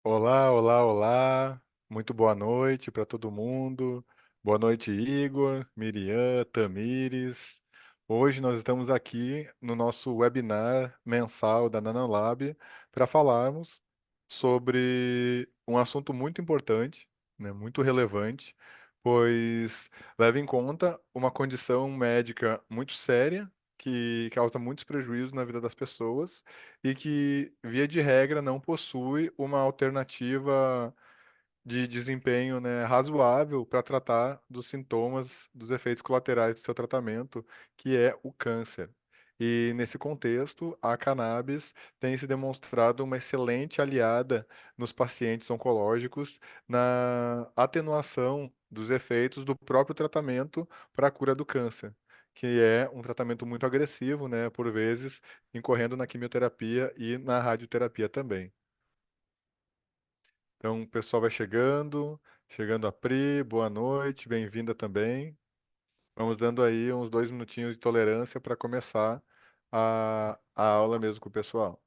Olá, olá, olá. Muito boa noite para todo mundo. Boa noite, Igor, Miriam, Tamires. Hoje nós estamos aqui no nosso webinar mensal da Nanolab para falarmos sobre um assunto muito importante, né, muito relevante, pois leva em conta uma condição médica muito séria que causa muitos prejuízos na vida das pessoas e que, via de regra, não possui uma alternativa de desempenho, né, razoável para tratar dos sintomas, dos efeitos colaterais do seu tratamento, que é o câncer. E nesse contexto, a cannabis tem se demonstrado uma excelente aliada nos pacientes oncológicos na atenuação dos efeitos do próprio tratamento para a cura do câncer, que é um tratamento muito agressivo, né, por vezes incorrendo na quimioterapia e na radioterapia também. Então, o pessoal vai chegando a Pri, boa noite, bem-vinda também. Vamos dando aí uns 2 minutinhos de tolerância para começar a aula mesmo com o pessoal.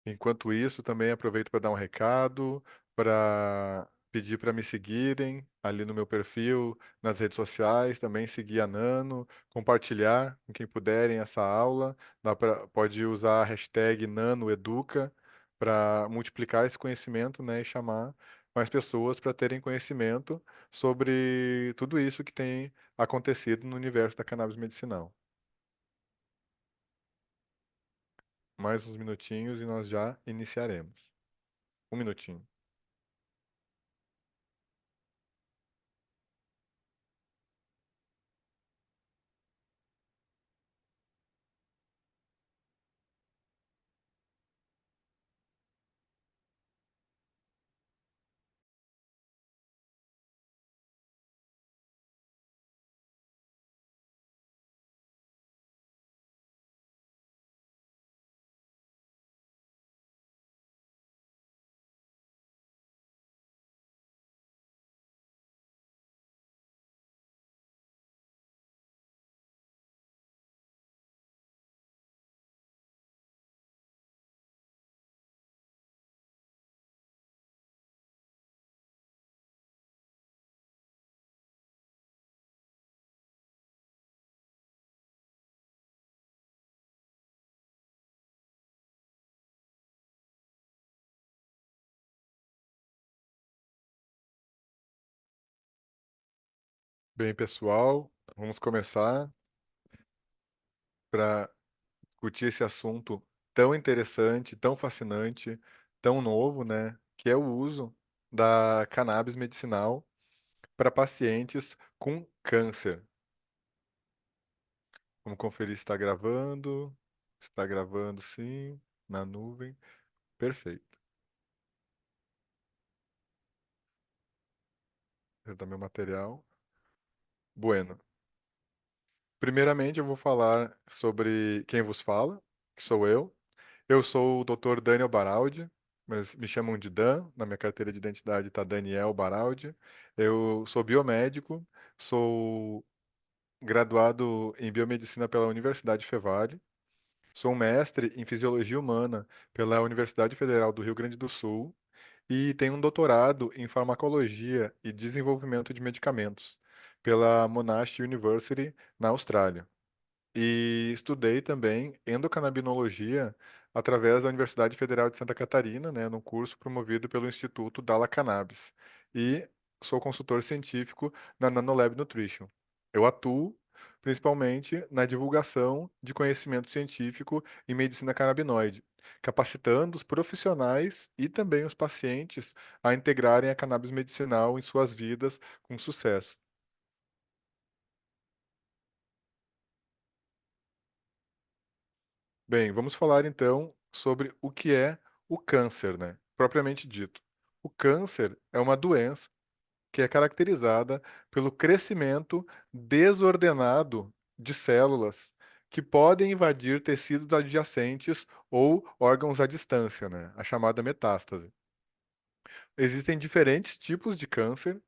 Enquanto isso, também aproveito para dar um recado, para pedir para me seguirem ali no meu perfil, nas redes sociais, também seguir a Nano, compartilhar com quem puderem essa aula. Pode usar a hashtag NanoEduca para multiplicar esse conhecimento, né, e chamar mais pessoas para terem conhecimento sobre tudo isso que tem acontecido no universo da cannabis medicinal. Mais uns minutinhos e nós já iniciaremos. Um minutinho. Bem, pessoal, vamos começar para discutir esse assunto tão interessante, tão fascinante, tão novo, né? Que é o uso da cannabis medicinal para pacientes com câncer. Vamos conferir se está gravando. Está gravando, sim, na nuvem. Perfeito. Eu dar meu material. Bueno. Primeiramente, eu vou falar sobre quem vos fala, que sou eu. Eu sou o Dr. Daniel Baraldi, mas me chamam de Dan. Na minha carteira de identidade está Daniel Baraldi. Eu sou biomédico, sou graduado em biomedicina pela Universidade Fevale, sou um mestre em fisiologia humana pela Universidade Federal do Rio Grande do Sul e tenho um doutorado em farmacologia e desenvolvimento de medicamentos pela Monash University, na Austrália. E estudei também endocannabinologia através da Universidade Federal de Santa Catarina, né, num curso promovido pelo Instituto Dalla Cannabis. E sou consultor científico na Nanolab Nutrition. Eu atuo principalmente na divulgação de conhecimento científico em medicina canabinoide, capacitando os profissionais e também os pacientes a integrarem a cannabis medicinal em suas vidas com sucesso. Bem, vamos falar então sobre o que é o câncer, né? Propriamente dito. O câncer é uma doença que é caracterizada pelo crescimento desordenado de células que podem invadir tecidos adjacentes ou órgãos à distância, né? A chamada metástase. Existem diferentes tipos de câncer,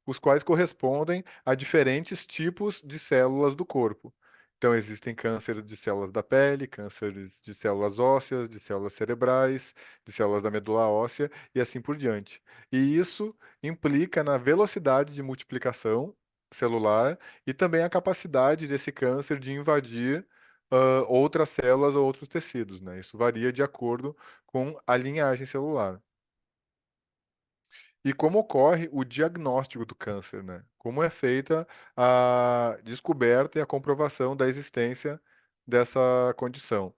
os quais correspondem a diferentes tipos de células do corpo. Então, existem cânceres de células da pele, cânceres de células ósseas, de células cerebrais, de células da medula óssea e assim por diante. E isso implica na velocidade de multiplicação celular e também a capacidade desse câncer de invadir outras células ou outros tecidos, né? Isso varia de acordo com a linhagem celular. E como ocorre o diagnóstico do câncer, né? Como é feita a descoberta e a comprovação da existência dessa condição.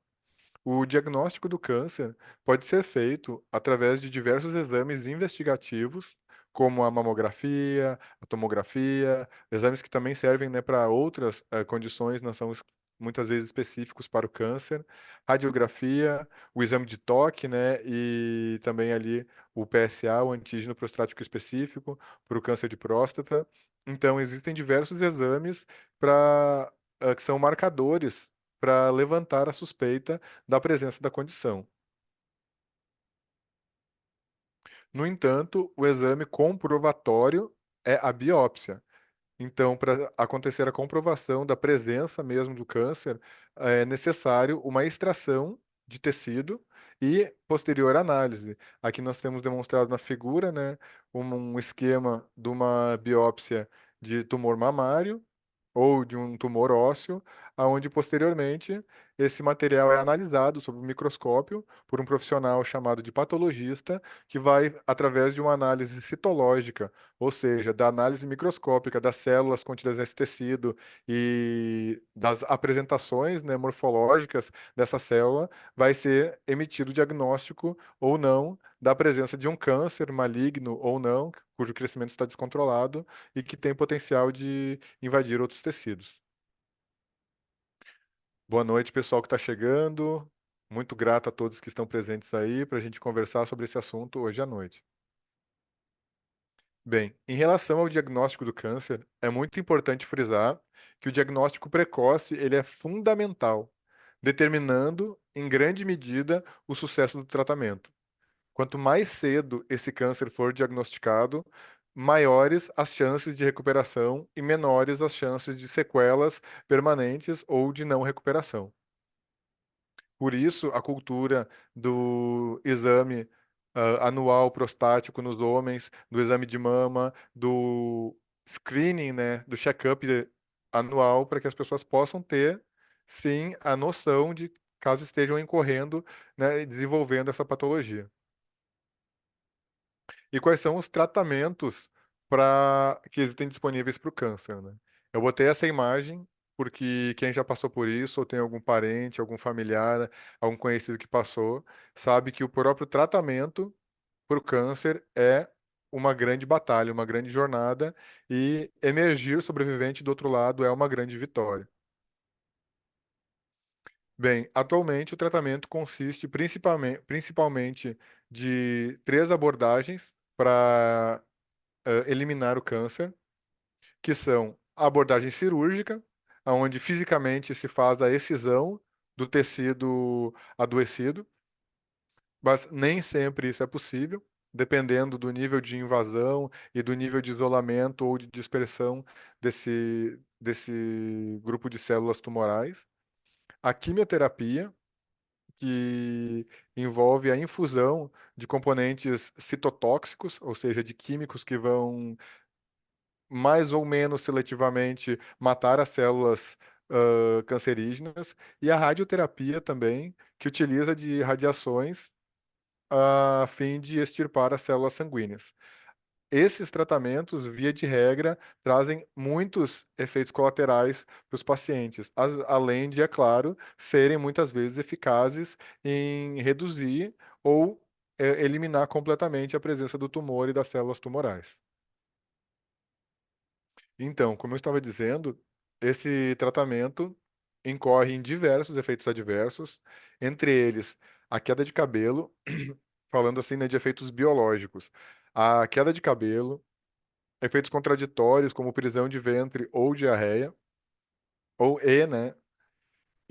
O diagnóstico do câncer pode ser feito através de diversos exames investigativos, como a mamografia, a tomografia, exames que também servem, né, para outras condições, não são muitas vezes específicos para o câncer, radiografia, o exame de toque, né, e também ali o PSA, o antígeno prostático específico, para o câncer de próstata. Então, existem diversos exames para que são marcadores para levantar a suspeita da presença da condição. No entanto, o exame comprovatório é a biópsia. Então, para acontecer a comprovação da presença mesmo do câncer, é necessário uma extração de tecido e posterior análise. Aqui nós temos demonstrado na figura, né, um esquema de uma biópsia de tumor mamário ou de um tumor ósseo, aonde posteriormente esse material é analisado sob o microscópio por um profissional chamado de patologista, que vai, através de uma análise citológica, ou seja, da análise microscópica das células contidas nesse tecido e das apresentações, né, morfológicas dessa célula, vai ser emitido o diagnóstico ou não da presença de um câncer maligno ou não, cujo crescimento está descontrolado e que tem potencial de invadir outros tecidos. Boa noite, pessoal que está chegando. Muito grato a todos que estão presentes aí para a gente conversar sobre esse assunto hoje à noite. Bem, em relação ao diagnóstico do câncer, é muito importante frisar que o diagnóstico precoce ele é fundamental, determinando, em grande medida, o sucesso do tratamento. Quanto mais cedo esse câncer for diagnosticado, maiores as chances de recuperação e menores as chances de sequelas permanentes ou de não recuperação. Por isso, a cultura do exame anual prostático nos homens, do exame de mama, do screening, né, do check-up anual, para que as pessoas possam ter, sim, a noção de caso estejam incorrendo, né, e desenvolvendo essa patologia. E quais são os tratamentos que existem disponíveis para o câncer, né? Eu botei essa imagem porque quem já passou por isso, ou tem algum parente, algum familiar, algum conhecido que passou, sabe que o próprio tratamento para o câncer é uma grande batalha, uma grande jornada, e emergir sobrevivente do outro lado é uma grande vitória. Bem, atualmente o tratamento consiste principalmente de três abordagens para eliminar o câncer, que são a abordagem cirúrgica, onde fisicamente se faz a excisão do tecido adoecido, mas nem sempre isso é possível, dependendo do nível de invasão e do nível de isolamento ou de dispersão desse grupo de células tumorais. A quimioterapia, que envolve a infusão de componentes citotóxicos, ou seja, de químicos que vão mais ou menos seletivamente matar as células cancerígenas, e a radioterapia também, que utiliza de radiações a fim de extirpar as células sanguíneas. Esses tratamentos, via de regra, trazem muitos efeitos colaterais para os pacientes, além de, é claro, serem muitas vezes eficazes em reduzir ou eliminar completamente a presença do tumor e das células tumorais. Então, como eu estava dizendo, esse tratamento incorre em diversos efeitos adversos, entre eles a queda de cabelo, falando assim, né, de efeitos biológicos. A queda de cabelo, efeitos contraditórios como prisão de ventre ou diarreia, né,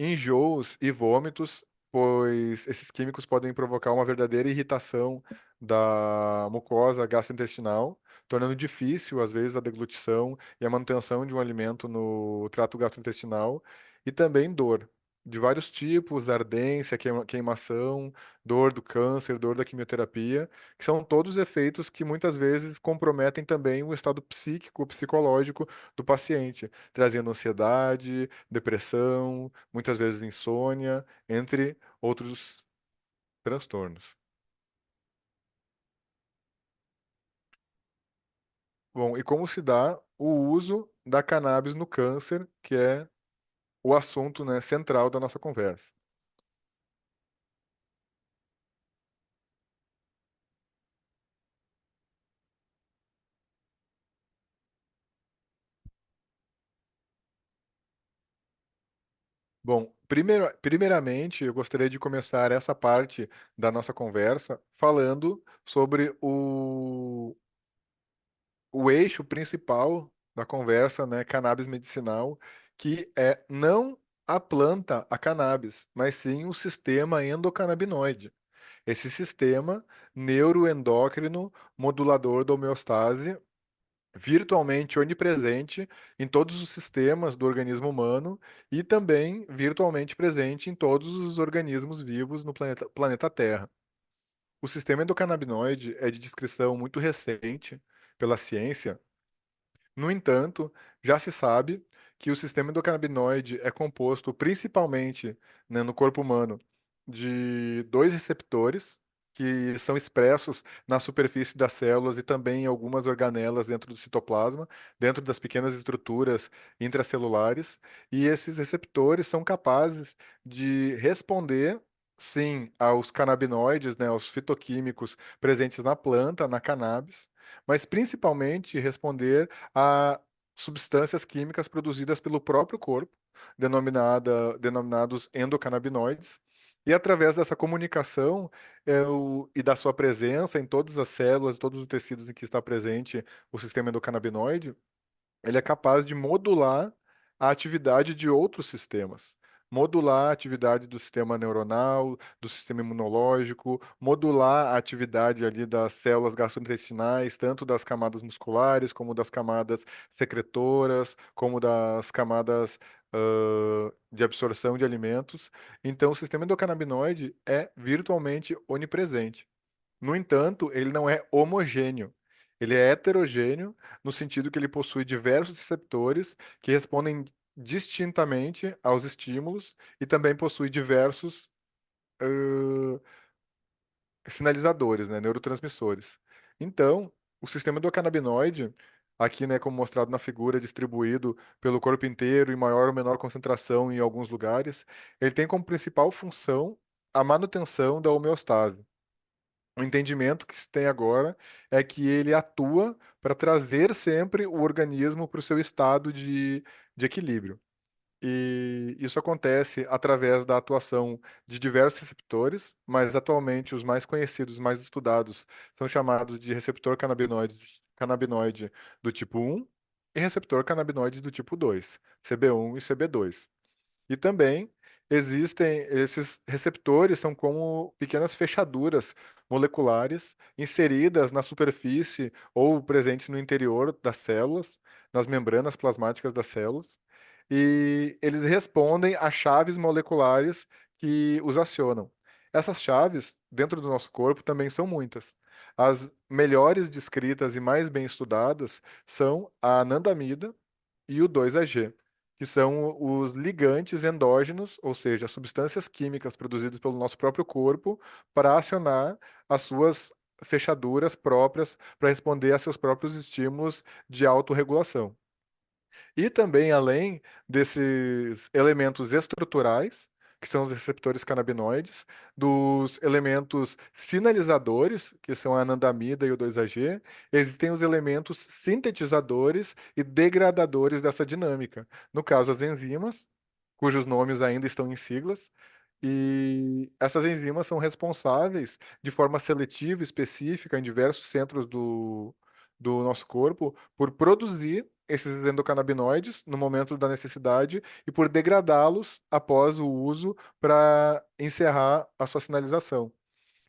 enjoos e vômitos, pois esses químicos podem provocar uma verdadeira irritação da mucosa gastrointestinal, tornando difícil, às vezes, a deglutição e a manutenção de um alimento no trato gastrointestinal, e também dor. De vários tipos, ardência, queimação, dor do câncer, dor da quimioterapia, que são todos efeitos que muitas vezes comprometem também o estado psíquico, psicológico do paciente, trazendo ansiedade, depressão, muitas vezes insônia, entre outros transtornos. Bom, e como se dá o uso da cannabis no câncer, que é o assunto, né, central da nossa conversa? Bom, primeiramente, eu gostaria de começar essa parte da nossa conversa falando sobre o eixo principal da conversa, né, cannabis medicinal, que é não a planta, a cannabis, mas sim o sistema endocannabinoide. Esse sistema neuroendócrino modulador da homeostase, virtualmente onipresente em todos os sistemas do organismo humano e também virtualmente presente em todos os organismos vivos no planeta Terra. O sistema endocannabinoide é de descrição muito recente pela ciência. No entanto, já se sabe que o sistema endocannabinoide é composto principalmente, né, no corpo humano de dois receptores que são expressos na superfície das células e também em algumas organelas dentro do citoplasma, dentro das pequenas estruturas intracelulares, e esses receptores são capazes de responder, sim, aos canabinoides, né, aos fitoquímicos presentes na planta, na cannabis, mas principalmente responder a substâncias químicas produzidas pelo próprio corpo, denominados endocannabinoides, e através dessa comunicação e da sua presença em todas as células, todos os tecidos em que está presente o sistema endocannabinoide, ele é capaz de modular a atividade de outros sistemas. Modular a atividade do sistema neuronal, do sistema imunológico, modular a atividade ali das células gastrointestinais, tanto das camadas musculares, como das camadas secretoras, como das camadas de absorção de alimentos. Então, o sistema endocannabinoide é virtualmente onipresente. No entanto, ele não é homogêneo. Ele é heterogêneo no sentido que ele possui diversos receptores que respondem distintamente aos estímulos e também possui diversos ãh, sinalizadores, né, neurotransmissores. Então, o sistema endocannabinoide, aqui, né, como mostrado na figura, distribuído pelo corpo inteiro em maior ou menor concentração em alguns lugares, ele tem como principal função a manutenção da homeostase. O entendimento que se tem agora é que ele atua para trazer sempre o organismo para o seu estado de equilíbrio. E isso acontece através da atuação de diversos receptores, mas atualmente os mais conhecidos, mais estudados, são chamados de receptor canabinoide do tipo 1 e receptor canabinoide do tipo 2, CB1 e CB2. E também existem esses receptores, são como pequenas fechaduras moleculares inseridas na superfície ou presentes no interior das células, nas membranas plasmáticas das células, e eles respondem a chaves moleculares que os acionam. Essas chaves, dentro do nosso corpo, também são muitas. As melhores descritas e mais bem estudadas são a anandamida e o 2-AG, que são os ligantes endógenos, ou seja, as substâncias químicas produzidas pelo nosso próprio corpo para acionar as suas fechaduras próprias para responder a seus próprios estímulos de autorregulação. E também, além desses elementos estruturais, que são os receptores canabinoides, dos elementos sinalizadores, que são a anandamida e o 2-AG, existem os elementos sintetizadores e degradadores dessa dinâmica. No caso, as enzimas, cujos nomes ainda estão em siglas, e essas enzimas são responsáveis de forma seletiva e específica em diversos centros do nosso corpo por produzir esses endocannabinoides no momento da necessidade e por degradá-los após o uso para encerrar a sua sinalização.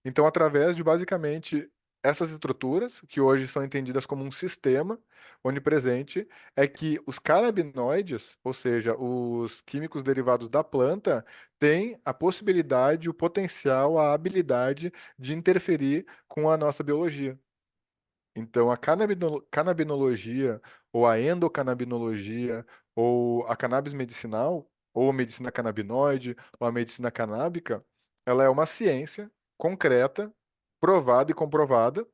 Então, através de basicamente essas estruturas, que hoje são entendidas como um sistema onipresente, é que os canabinoides, ou seja, os químicos derivados da planta, têm a possibilidade, o potencial, a habilidade de interferir com a nossa biologia. Então, a canabinologia, ou a endocannabinologia, ou a cannabis medicinal, ou a medicina canabinoide, ou a medicina canábica, ela é uma ciência concreta, provada e comprovada,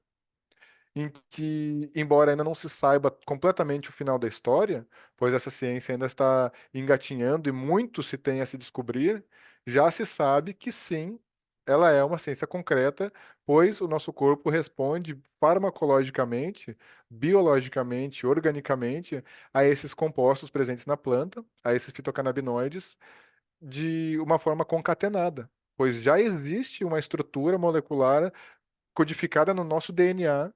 em que, embora ainda não se saiba completamente o final da história, pois essa ciência ainda está engatinhando e muito se tem a se descobrir, já se sabe que sim, ela é uma ciência concreta, pois o nosso corpo responde farmacologicamente, biologicamente, organicamente a esses compostos presentes na planta, a esses fitocannabinoides, de uma forma concatenada. Pois já existe uma estrutura molecular codificada no nosso DNA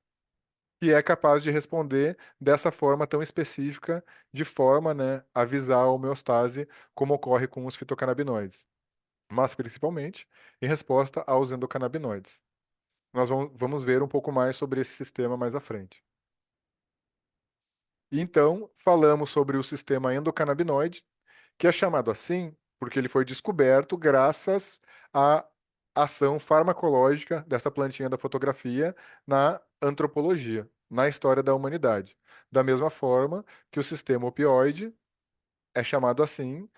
que é capaz de responder dessa forma tão específica, de forma, né, a visar a homeostase, como ocorre com os fitocannabinoides, mas principalmente em resposta aos endocannabinoides. Nós vamos ver um pouco mais sobre esse sistema mais à frente. Então, falamos sobre o sistema endocannabinoide, que é chamado assim porque ele foi descoberto graças à ação farmacológica dessa plantinha da fotografia na antropologia, na história da humanidade. Da mesma forma que o sistema opioide é chamado assim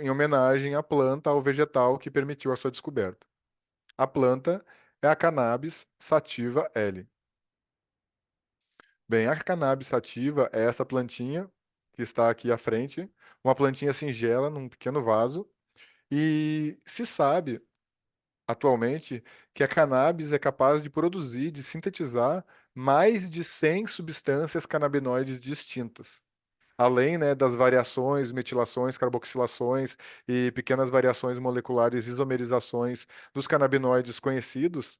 em homenagem à planta, ao vegetal que permitiu a sua descoberta. A planta é a Cannabis sativa L. Bem, a cannabis sativa é essa plantinha que está aqui à frente, uma plantinha singela num pequeno vaso, e se sabe atualmente que a cannabis é capaz de produzir, de sintetizar mais de 100 substâncias canabinoides distintas. Além, né, das variações, metilações, carboxilações e pequenas variações moleculares, isomerizações dos canabinoides conhecidos,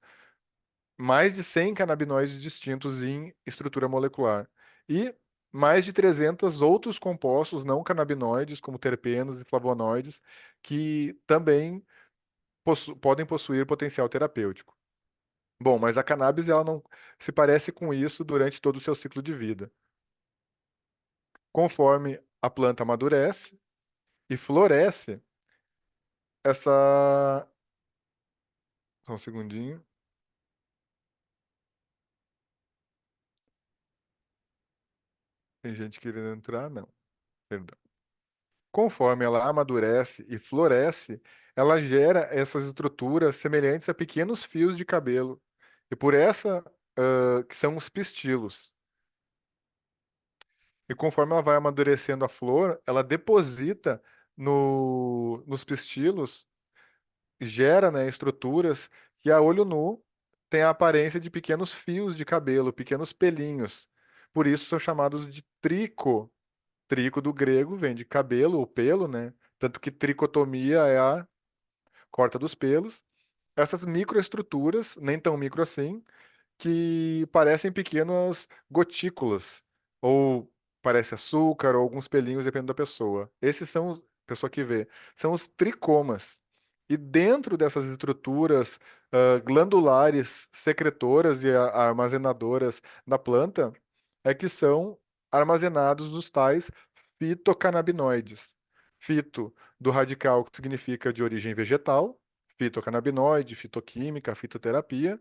mais de 100 canabinoides distintos em estrutura molecular. E mais de 300 outros compostos não canabinoides, como terpenos e flavonoides, que também podem possuir potencial terapêutico. Bom, mas a cannabis ela não se parece com isso durante todo o seu ciclo de vida. Conforme a planta amadurece e floresce, essa. Só um segundinho. Tem gente querendo entrar? Não. Perdão. Conforme ela amadurece e floresce, ela gera essas estruturas semelhantes a pequenos fios de cabelo. E por essa, que são os pistilos. E conforme ela vai amadurecendo a flor, ela deposita nos pistilos, gera, né, estruturas que a olho nu têm a aparência de pequenos fios de cabelo, pequenos pelinhos. Por isso são chamados de trico. Trico do grego vem de cabelo ou pelo, né? Tanto que tricotomia é a corta dos pelos. Essas microestruturas, nem tão micro assim, que parecem pequenas gotículas, ou parece açúcar, ou alguns pelinhos, dependendo da pessoa. Esses são, pessoa que vê, são os tricomas. E dentro dessas estruturas glandulares secretoras e armazenadoras da planta, é que são armazenados os tais fitocannabinoides. Fito, do radical que significa de origem vegetal, fitocannabinoide, fitoquímica, fitoterapia,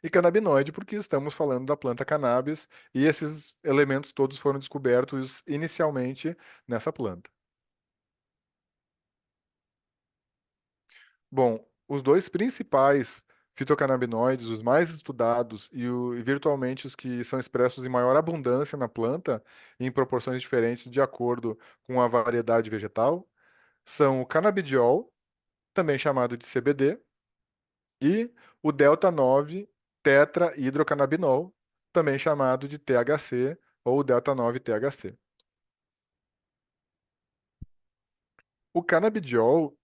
e canabinoide, porque estamos falando da planta cannabis e esses elementos todos foram descobertos inicialmente nessa planta. Bom, os dois principais fitocannabinoides, os mais estudados e virtualmente os que são expressos em maior abundância na planta, em proporções diferentes de acordo com a variedade vegetal, são o canabidiol, também chamado de CBD, e o delta-9 tetrahidrocannabinol, também chamado de THC ou delta-9 THC. O canabidiol,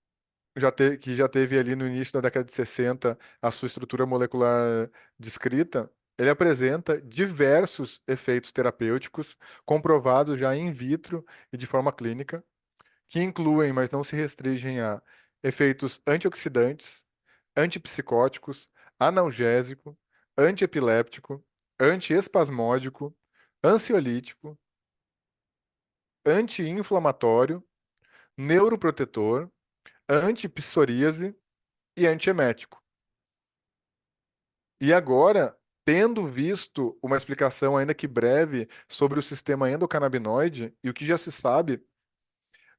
que já teve ali no início da década de 60 a sua estrutura molecular descrita, ele apresenta diversos efeitos terapêuticos comprovados já in vitro e de forma clínica, que incluem, mas não se restringem a efeitos antioxidantes, antipsicóticos, analgésico, antiepiléptico, antiespasmódico, ansiolítico, anti-inflamatório, neuroprotetor, antipsoríase e antiemético. E agora, tendo visto uma explicação, ainda que breve, sobre o sistema endocannabinoide e o que já se sabe,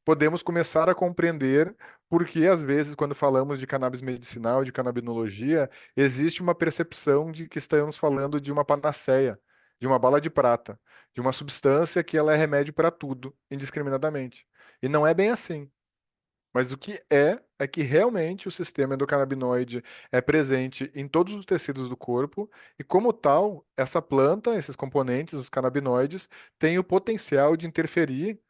podemos começar a compreender por que, às vezes, quando falamos de cannabis medicinal, de canabinologia, existe uma percepção de que estamos falando de uma panaceia, de uma bala de prata, de uma substância que ela é remédio para tudo, indiscriminadamente. E não é bem assim. Mas o que é que realmente o sistema endocannabinoide é presente em todos os tecidos do corpo e, como tal, essa planta, esses componentes, os canabinoides, têm o potencial de interferir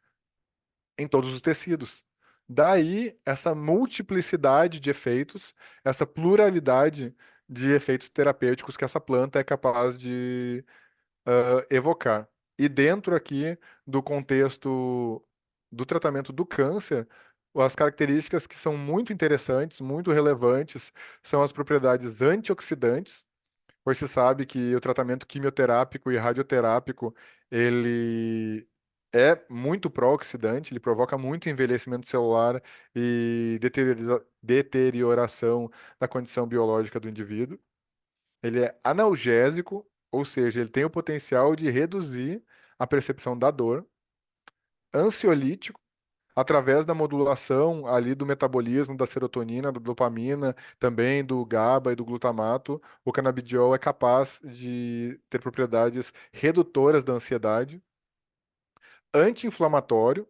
em todos os tecidos. Daí, essa multiplicidade de efeitos, essa pluralidade de efeitos terapêuticos que essa planta é capaz de evocar. E dentro aqui do contexto do tratamento do câncer, as características que são muito interessantes, muito relevantes, são as propriedades antioxidantes, pois se sabe que o tratamento quimioterápico e radioterápico, ele é muito pró-oxidante, ele provoca muito envelhecimento celular e deterioração da condição biológica do indivíduo. Ele é analgésico, ou seja, ele tem o potencial de reduzir a percepção da dor. Ansiolítico, através da modulação ali do metabolismo da serotonina, da dopamina, também do GABA e do glutamato, o canabidiol é capaz de ter propriedades redutoras da ansiedade. Anti-inflamatório,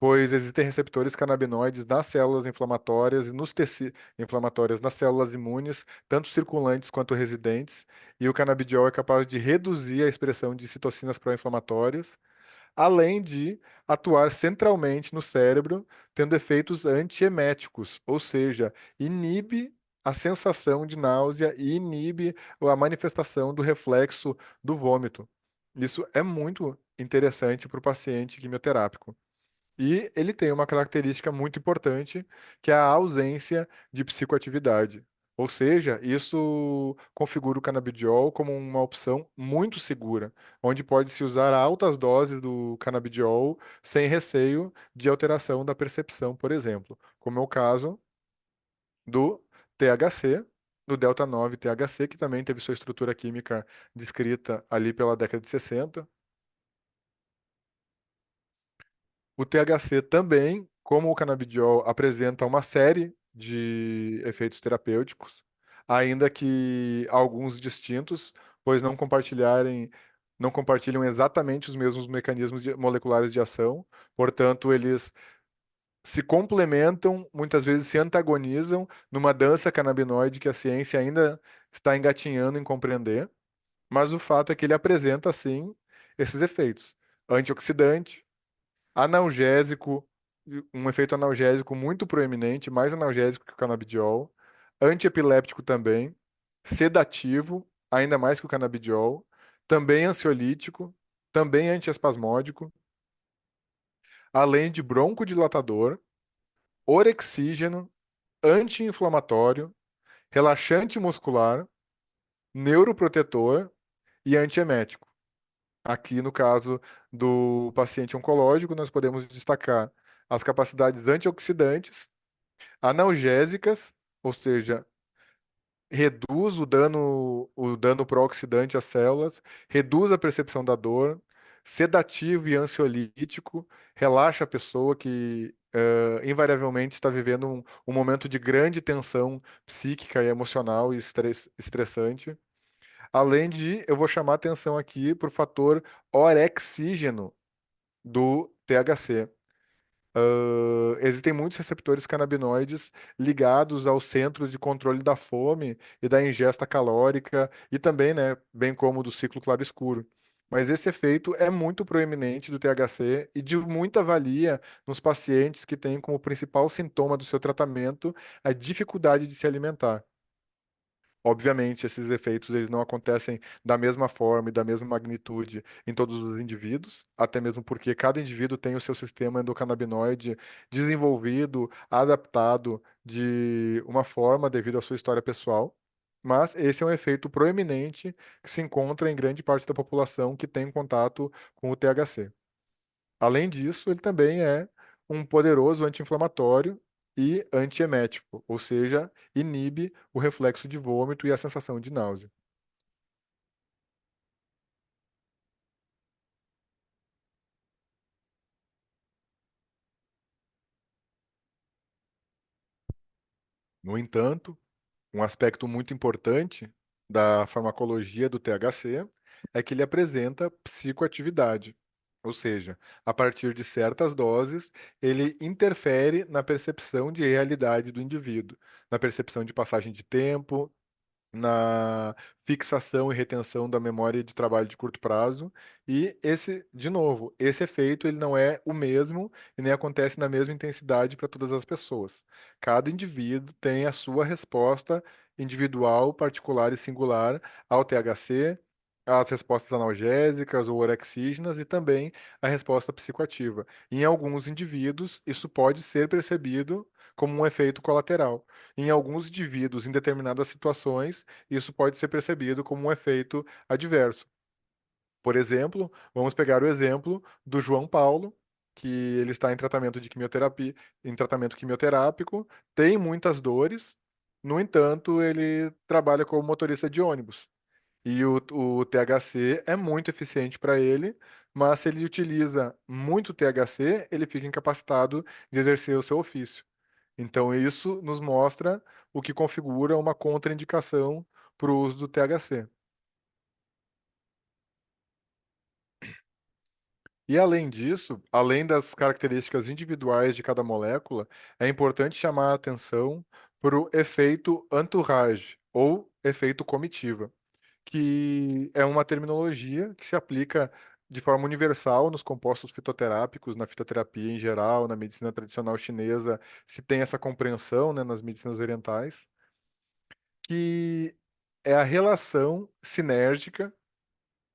pois existem receptores canabinoides nas células inflamatórias e nos tecidos inflamatórias nas células imunes, tanto circulantes quanto residentes, e o canabidiol é capaz de reduzir a expressão de citocinas pró-inflamatórias, além de atuar centralmente no cérebro, tendo efeitos antieméticos, ou seja, inibe a sensação de náusea e inibe a manifestação do reflexo do vômito. Isso é muito interessante para o paciente quimioterápico. E ele tem uma característica muito importante, que é a ausência de psicoatividade. Ou seja, isso configura o canabidiol como uma opção muito segura, onde pode-se usar altas doses do canabidiol sem receio de alteração da percepção, por exemplo, como é o caso do THC, do delta 9 THC, que também teve sua estrutura química descrita ali pela década de 60. O THC também, como o canabidiol, apresenta uma série de efeitos terapêuticos, ainda que alguns distintos, pois não compartilham exatamente os mesmos mecanismos moleculares de ação. Portanto, eles se complementam, muitas vezes se antagonizam numa dança canabinoide que a ciência ainda está engatinhando em compreender. Mas o fato é que ele apresenta, sim, esses efeitos. Antioxidante, analgésico, um efeito analgésico muito proeminente, mais analgésico que o canabidiol, antiepiléptico também, sedativo, ainda mais que o canabidiol, também ansiolítico, também antiespasmódico, além de broncodilatador, orexígeno, anti-inflamatório, relaxante muscular, neuroprotetor e antiemético. Aqui, no caso do paciente oncológico, nós podemos destacar as capacidades antioxidantes, analgésicas, ou seja, reduz o dano pró-oxidante às células, reduz a percepção da dor, sedativo e ansiolítico, relaxa a pessoa que invariavelmente está vivendo um momento de grande tensão psíquica e emocional e estressante. Além de, eu vou chamar a atenção aqui para o fator orexígeno do THC. Existem muitos receptores canabinoides ligados aos centros de controle da fome e da ingesta calórica e também, né, bem como do ciclo claro-escuro. Mas esse efeito é muito proeminente do THC e de muita valia nos pacientes que têm como principal sintoma do seu tratamento a dificuldade de se alimentar. Obviamente, esses efeitos eles não acontecem da mesma forma e da mesma magnitude em todos os indivíduos, até mesmo porque cada indivíduo tem o seu sistema endocannabinoide desenvolvido, adaptado de uma forma devido à sua história pessoal. Mas esse é um efeito proeminente que se encontra em grande parte da população que tem contato com o THC. Além disso, ele também é um poderoso anti-inflamatório e antiemético, ou seja, inibe o reflexo de vômito e a sensação de náusea. No entanto, um aspecto muito importante da farmacologia do THC é que ele apresenta psicoatividade, ou seja, a partir de certas doses, ele interfere na percepção de realidade do indivíduo, na percepção de passagem de tempo, na fixação e retenção da memória de trabalho de curto prazo. E esse, de novo, esse efeito ele não é o mesmo e nem acontece na mesma intensidade para todas as pessoas. Cada indivíduo tem a sua resposta individual, particular e singular ao THC, às respostas analgésicas ou orexígenas e também a resposta psicoativa. Em alguns indivíduos, isso pode ser percebido como um efeito colateral. Em alguns indivíduos, em determinadas situações, isso pode ser percebido como um efeito adverso. Por exemplo, vamos pegar o exemplo do João Paulo, que ele está em tratamento de quimioterapia, em tratamento quimioterápico, tem muitas dores, no entanto, ele trabalha como motorista de ônibus. E o THC é muito eficiente para ele, mas se ele utiliza muito THC, ele fica incapacitado de exercer o seu ofício. Então, isso nos mostra o que configura uma contraindicação para o uso do THC. E além disso, além das características individuais de cada molécula, é importante chamar a atenção para o efeito entourage, ou efeito comitiva, que é uma terminologia que se aplica de forma universal nos compostos fitoterápicos, na fitoterapia em geral, na medicina tradicional chinesa, se tem essa compreensão, né, nas medicinas orientais, que é a relação sinérgica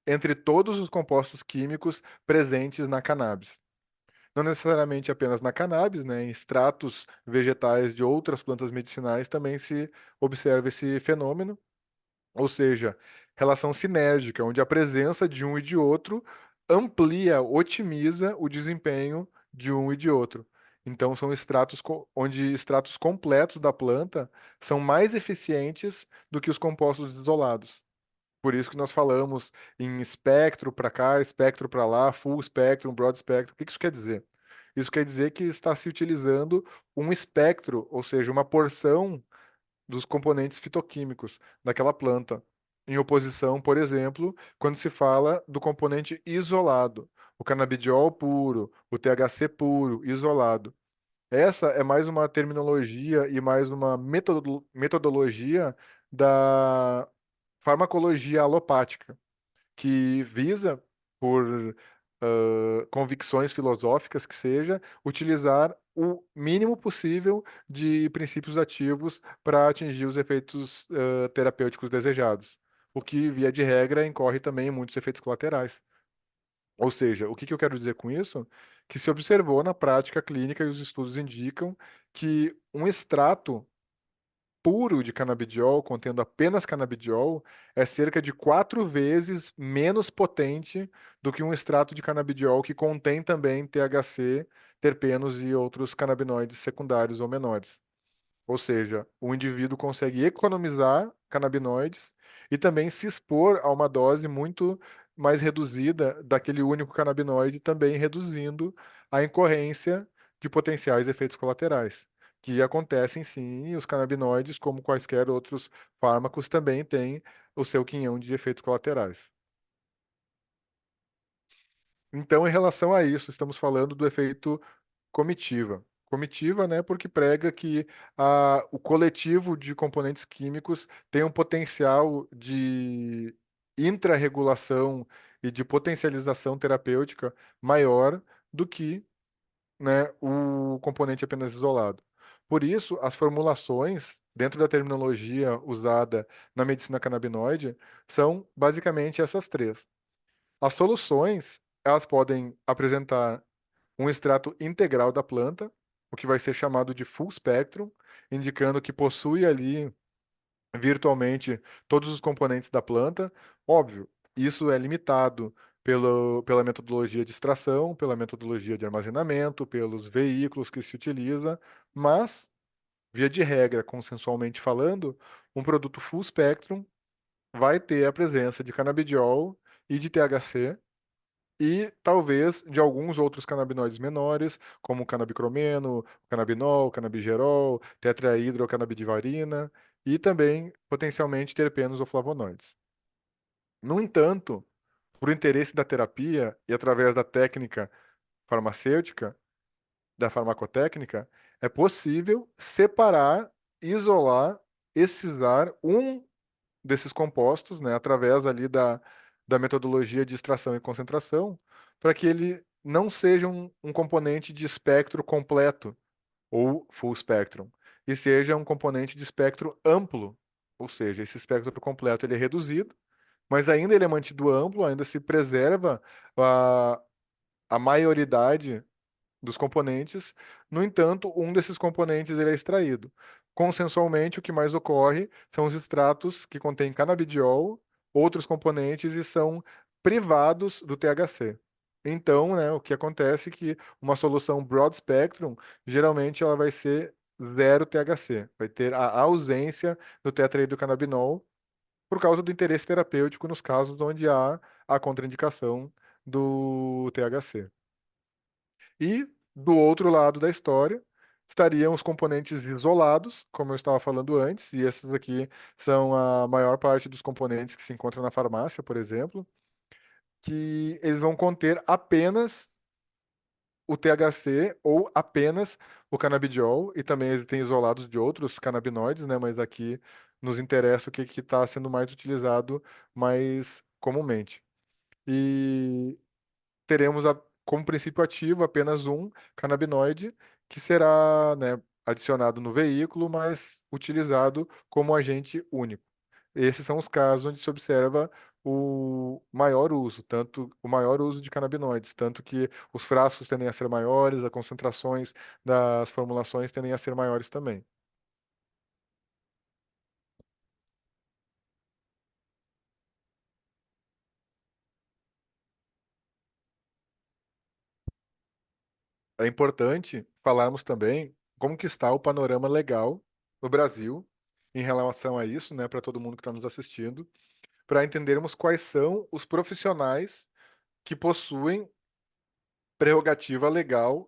entre todos os compostos químicos presentes na cannabis. Não necessariamente apenas na cannabis, né? Em extratos vegetais de outras plantas medicinais também se observa esse fenômeno, ou seja, relação sinérgica, onde a presença de um e de outro amplia, otimiza o desempenho de um e de outro. Então, são extratos onde extratos completos da planta são mais eficientes do que os compostos isolados. Por isso que nós falamos em espectro para cá, espectro para lá, full spectrum, broad spectrum. O que isso quer dizer? Isso quer dizer que está se utilizando um espectro, ou seja, uma porção dos componentes fitoquímicos daquela planta, em oposição, por exemplo, quando se fala do componente isolado, o canabidiol puro, o THC puro, isolado. Essa é mais uma terminologia e mais uma metodologia da farmacologia alopática, que visa, por convicções filosóficas que seja, utilizar o mínimo possível de princípios ativos para atingir os efeitos terapêuticos desejados. O que, via de regra, incorre também em muitos efeitos colaterais. Ou seja, o que que eu quero dizer com isso? Que se observou na prática clínica e os estudos indicam que um extrato puro de canabidiol, contendo apenas canabidiol, é cerca de 4 vezes menos potente do que um extrato de canabidiol que contém também THC, terpenos e outros canabinoides secundários ou menores. Ou seja, o indivíduo consegue economizar canabinoides e também se expor a uma dose muito mais reduzida daquele único canabinoide, também reduzindo a incorrência de potenciais efeitos colaterais, que acontecem sim, e os canabinoides, como quaisquer outros fármacos, também têm o seu quinhão de efeitos colaterais. Então, em relação a isso, estamos falando do efeito comitiva. Comitiva, né, porque prega que o coletivo de componentes químicos tem um potencial de intrarregulação e de potencialização terapêutica maior do que, né, o componente apenas isolado. Por isso, as formulações dentro da terminologia usada na medicina canabinoide, são basicamente essas três. As soluções, elas podem apresentar um extrato integral da planta, o que vai ser chamado de full spectrum, indicando que possui ali virtualmente todos os componentes da planta. Óbvio, isso é limitado pela metodologia de extração, pela metodologia de armazenamento, pelos veículos que se utiliza, mas, via de regra, consensualmente falando, um produto full spectrum vai ter a presença de canabidiol e de THC, e talvez de alguns outros canabinoides menores, como o canabicromeno, o canabinol, o canabigerol, tetrahidrocannabidivarina e também potencialmente terpenos ou flavonoides. No entanto, por interesse da terapia e através da técnica farmacêutica, da farmacotécnica, é possível separar, isolar, excisar um desses compostos, né, através ali da metodologia de extração e concentração, para que ele não seja um componente de espectro completo ou full spectrum, e seja um componente de espectro amplo, ou seja, esse espectro completo ele é reduzido, mas ainda ele é mantido amplo, ainda se preserva a, a maioridade dos componentes. No entanto, um desses componentes ele é extraído. Consensualmente, o que mais ocorre são os extratos que contêm canabidiol, outros componentes e são privados do THC. Então, né, o que acontece é que uma solução broad spectrum, geralmente ela vai ser zero THC, vai ter a ausência do tetrahidrocannabinol por causa do interesse terapêutico nos casos onde há a contraindicação do THC. E do outro lado da história estariam os componentes isolados, como eu estava falando antes, e esses aqui são a maior parte dos componentes que se encontram na farmácia, por exemplo, que eles vão conter apenas o THC ou apenas o canabidiol, e também existem isolados de outros canabinoides, né? Mas aqui nos interessa o que está sendo mais utilizado mais comumente. E teremos como princípio ativo apenas um canabinoide que será, né, adicionado no veículo, mas utilizado como agente único. Esses são os casos onde se observa o maior uso, tanto o maior uso de canabinoides, tanto que os frascos tendem a ser maiores, as concentrações das formulações tendem a ser maiores também. É importante falarmos também como que está o panorama legal no Brasil em relação a isso, né, para todo mundo que está nos assistindo, para entendermos quais são os profissionais que possuem prerrogativa legal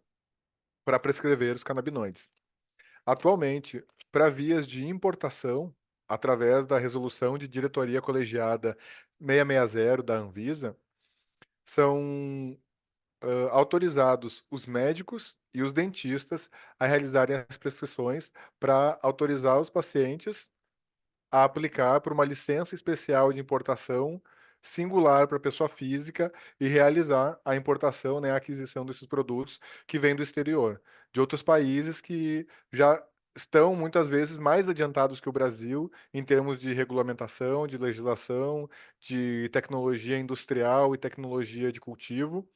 para prescrever os canabinoides. Atualmente, para vias de importação, através da resolução de diretoria colegiada 660 da Anvisa, são autorizados os médicos e os dentistas a realizarem as prescrições para autorizar os pacientes a aplicar por uma licença especial de importação singular para pessoa física e realizar a importação, né, a aquisição desses produtos que vêm do exterior, de outros países que já estão muitas vezes mais adiantados que o Brasil em termos de regulamentação, de legislação, de tecnologia industrial e tecnologia de cultivo,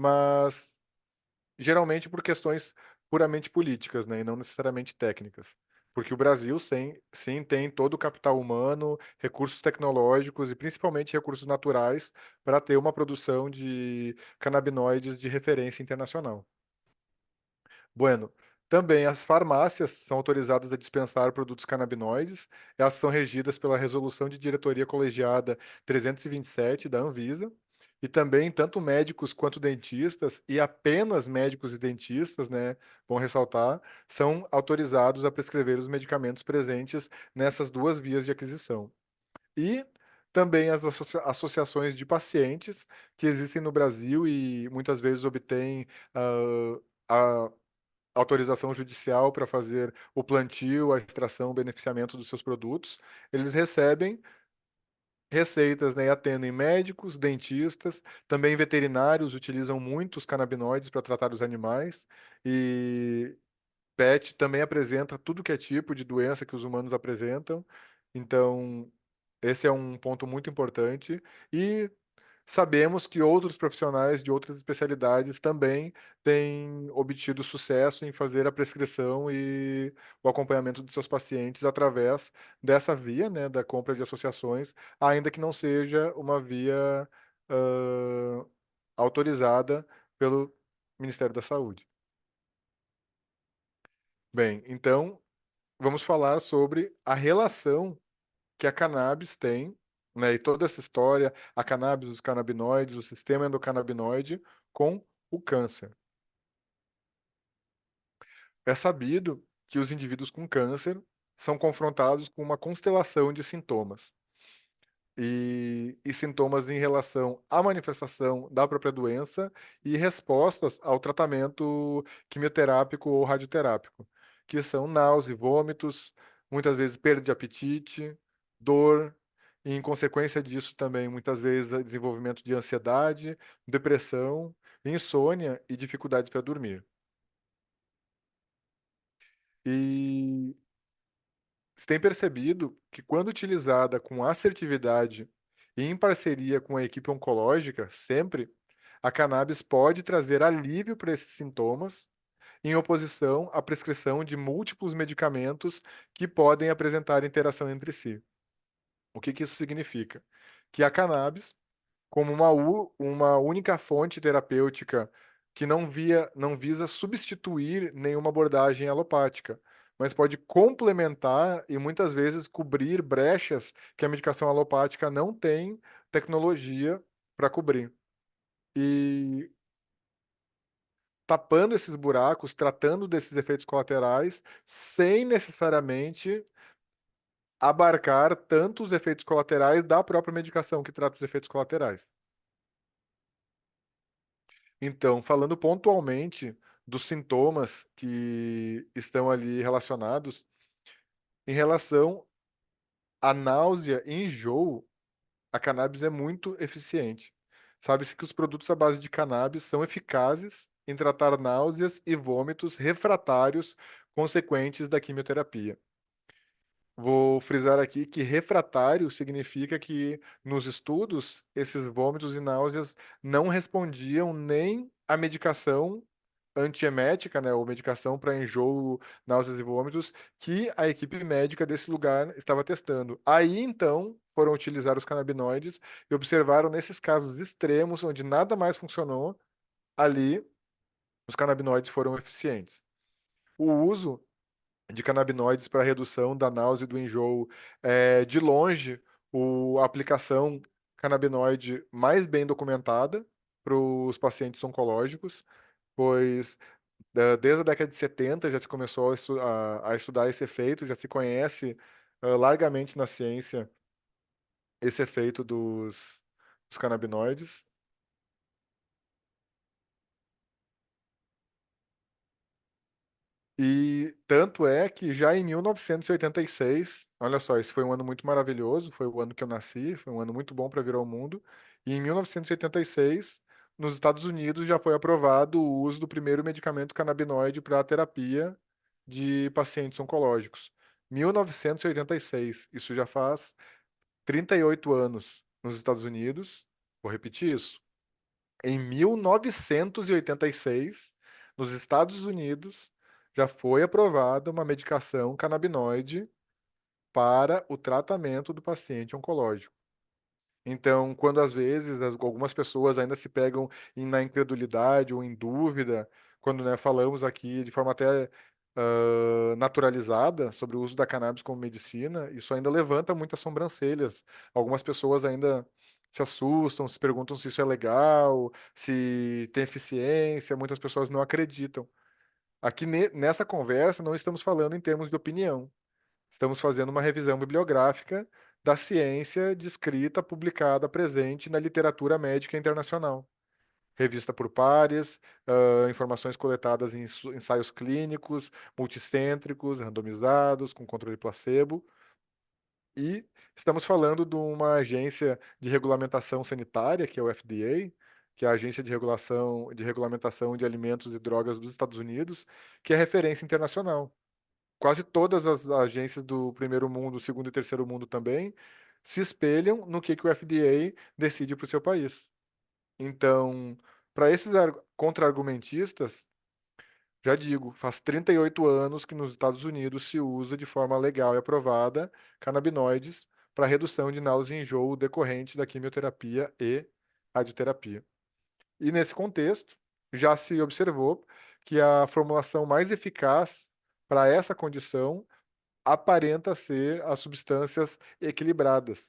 mas geralmente por questões puramente políticas, né, e não necessariamente técnicas. Porque o Brasil, sim, tem todo o capital humano, recursos tecnológicos e principalmente recursos naturais para ter uma produção de canabinoides de referência internacional. Bueno, também as farmácias são autorizadas a dispensar produtos canabinoides. Elas são regidas pela Resolução de Diretoria Colegiada 327 da Anvisa. E também, tanto médicos quanto dentistas, e apenas médicos e dentistas, né, vão ressaltar, são autorizados a prescrever os medicamentos presentes nessas duas vias de aquisição. E também as associações de pacientes que existem no Brasil e muitas vezes obtêm a autorização judicial para fazer o plantio, a extração, o beneficiamento dos seus produtos, eles recebem receitas, né, e atendem médicos, dentistas, também veterinários utilizam muitos canabinoides para tratar os animais e PET também apresenta tudo que é tipo de doença que os humanos apresentam. Então, esse é um ponto muito importante. E sabemos que outros profissionais de outras especialidades também têm obtido sucesso em fazer a prescrição e o acompanhamento de seus pacientes através dessa via, né, da compra de associações, ainda que não seja uma via ãh, autorizada pelo Ministério da Saúde. Bem, então vamos falar sobre a relação que a cannabis tem, né, e toda essa história, a cannabis, os canabinoides, o sistema endocannabinoide com o câncer. É sabido que os indivíduos com câncer são confrontados com uma constelação de sintomas. E sintomas em relação à manifestação da própria doença e respostas ao tratamento quimioterápico ou radioterápico, que são náusea, vômitos, muitas vezes perda de apetite, dor, e em consequência disso também muitas vezes desenvolvimento de ansiedade, depressão, insônia e dificuldades para dormir. E se tem percebido que, quando utilizada com assertividade e em parceria com a equipe oncológica, sempre, a cannabis pode trazer alívio para esses sintomas, em oposição à prescrição de múltiplos medicamentos que podem apresentar interação entre si. O que que isso significa? Que a cannabis, como uma única fonte terapêutica que não visa substituir nenhuma abordagem alopática, mas pode complementar e muitas vezes cobrir brechas que a medicação alopática não tem tecnologia para cobrir. E tapando esses buracos, tratando desses efeitos colaterais, sem necessariamente abarcar tanto os efeitos colaterais da própria medicação que trata os efeitos colaterais. Então, falando pontualmente dos sintomas que estão ali relacionados, em relação à náusea e enjoo, a cannabis é muito eficiente. Sabe-se que os produtos à base de cannabis são eficazes em tratar náuseas e vômitos refratários consequentes da quimioterapia. Vou frisar aqui que refratário significa que, nos estudos, esses vômitos e náuseas não respondiam nem à medicação antiemética, né, ou medicação para enjoo, náuseas e vômitos, que a equipe médica desse lugar estava testando. Aí, então, foram utilizar os canabinoides e observaram nesses casos extremos, onde nada mais funcionou, ali os canabinoides foram eficientes. O uso de canabinoides para redução da náusea e do enjoo é, de longe, a aplicação canabinoide mais bem documentada para os pacientes oncológicos, pois desde a década de 70 já se começou a estudar esse efeito, já se conhece largamente na ciência esse efeito dos canabinoides. E tanto é que já em 1986, olha só, esse foi um ano muito maravilhoso, foi o ano que eu nasci, foi um ano muito bom para vir ao mundo. E em 1986, nos Estados Unidos já foi aprovado o uso do primeiro medicamento canabinoide para a terapia de pacientes oncológicos. 1986, isso já faz 38 anos nos Estados Unidos. Vou repetir isso. Em 1986, nos Estados Unidos, já foi aprovada uma medicação canabinoide para o tratamento do paciente oncológico. Então, quando às vezes algumas pessoas ainda se pegam na incredulidade ou em dúvida, quando, né, falamos aqui de forma até naturalizada sobre o uso da cannabis como medicina, isso ainda levanta muitas sobrancelhas. Algumas pessoas ainda se assustam, se perguntam se isso é legal, se tem eficiência, muitas pessoas não acreditam. Aqui nessa conversa não estamos falando em termos de opinião. Estamos fazendo uma revisão bibliográfica da ciência descrita, publicada, presente na literatura médica internacional. Revista por pares, informações coletadas em ensaios clínicos, multicêntricos, randomizados, com controle placebo. E estamos falando de uma agência de regulamentação sanitária, que é o FDA, que é a Agência de Regulamentação de Alimentos e Drogas dos Estados Unidos, que é referência internacional. Quase todas as agências do primeiro mundo, segundo e terceiro mundo também, se espelham no que o FDA decide para o seu país. Então, para esses contra-argumentistas, já digo, faz 38 anos que nos Estados Unidos se usa de forma legal e aprovada canabinoides para redução de náusea e enjoo decorrente da quimioterapia e radioterapia. E nesse contexto, já se observou que a formulação mais eficaz para essa condição aparenta ser as substâncias equilibradas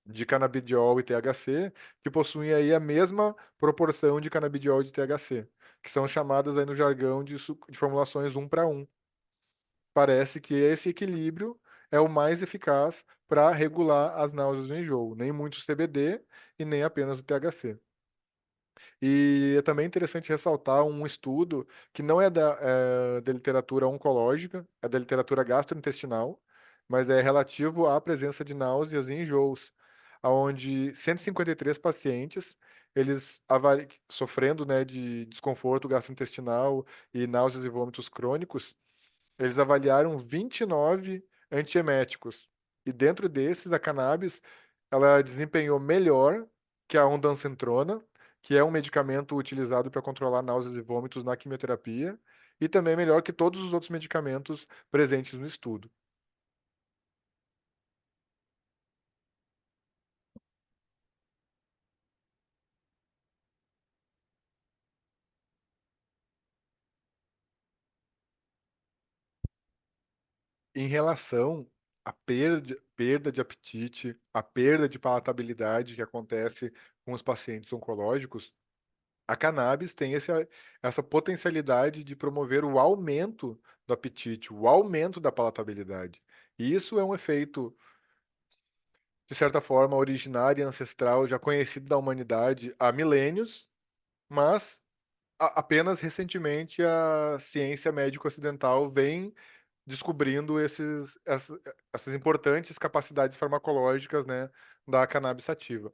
de canabidiol e THC, que possuem aí a mesma proporção de canabidiol e de THC, que são chamadas aí no jargão de formulações 1 para 1. Parece que esse equilíbrio é o mais eficaz para regular as náuseas e o enjoo, nem muito CBD e nem apenas o THC. E é também interessante ressaltar um estudo que não é da literatura oncológica, é da literatura gastrointestinal, mas é relativo à presença de náuseas e enjoos, onde 153 pacientes, eles sofrendo, né, de desconforto gastrointestinal e náuseas e vômitos crônicos, eles avaliaram 29 antieméticos. E dentro desses, a cannabis, ela desempenhou melhor que a ondansetrona, que é um medicamento utilizado para controlar náuseas e vômitos na quimioterapia, e também melhor que todos os outros medicamentos presentes no estudo. Em relação à perda de apetite, à perda de palatabilidade que acontece com os pacientes oncológicos, a cannabis tem essa potencialidade de promover o aumento do apetite, o aumento da palatabilidade. E isso é um efeito, de certa forma, originário e ancestral, já conhecido da humanidade há milênios, mas apenas recentemente a ciência médico ocidental vem descobrindo essas importantes capacidades farmacológicas, né, da cannabis sativa.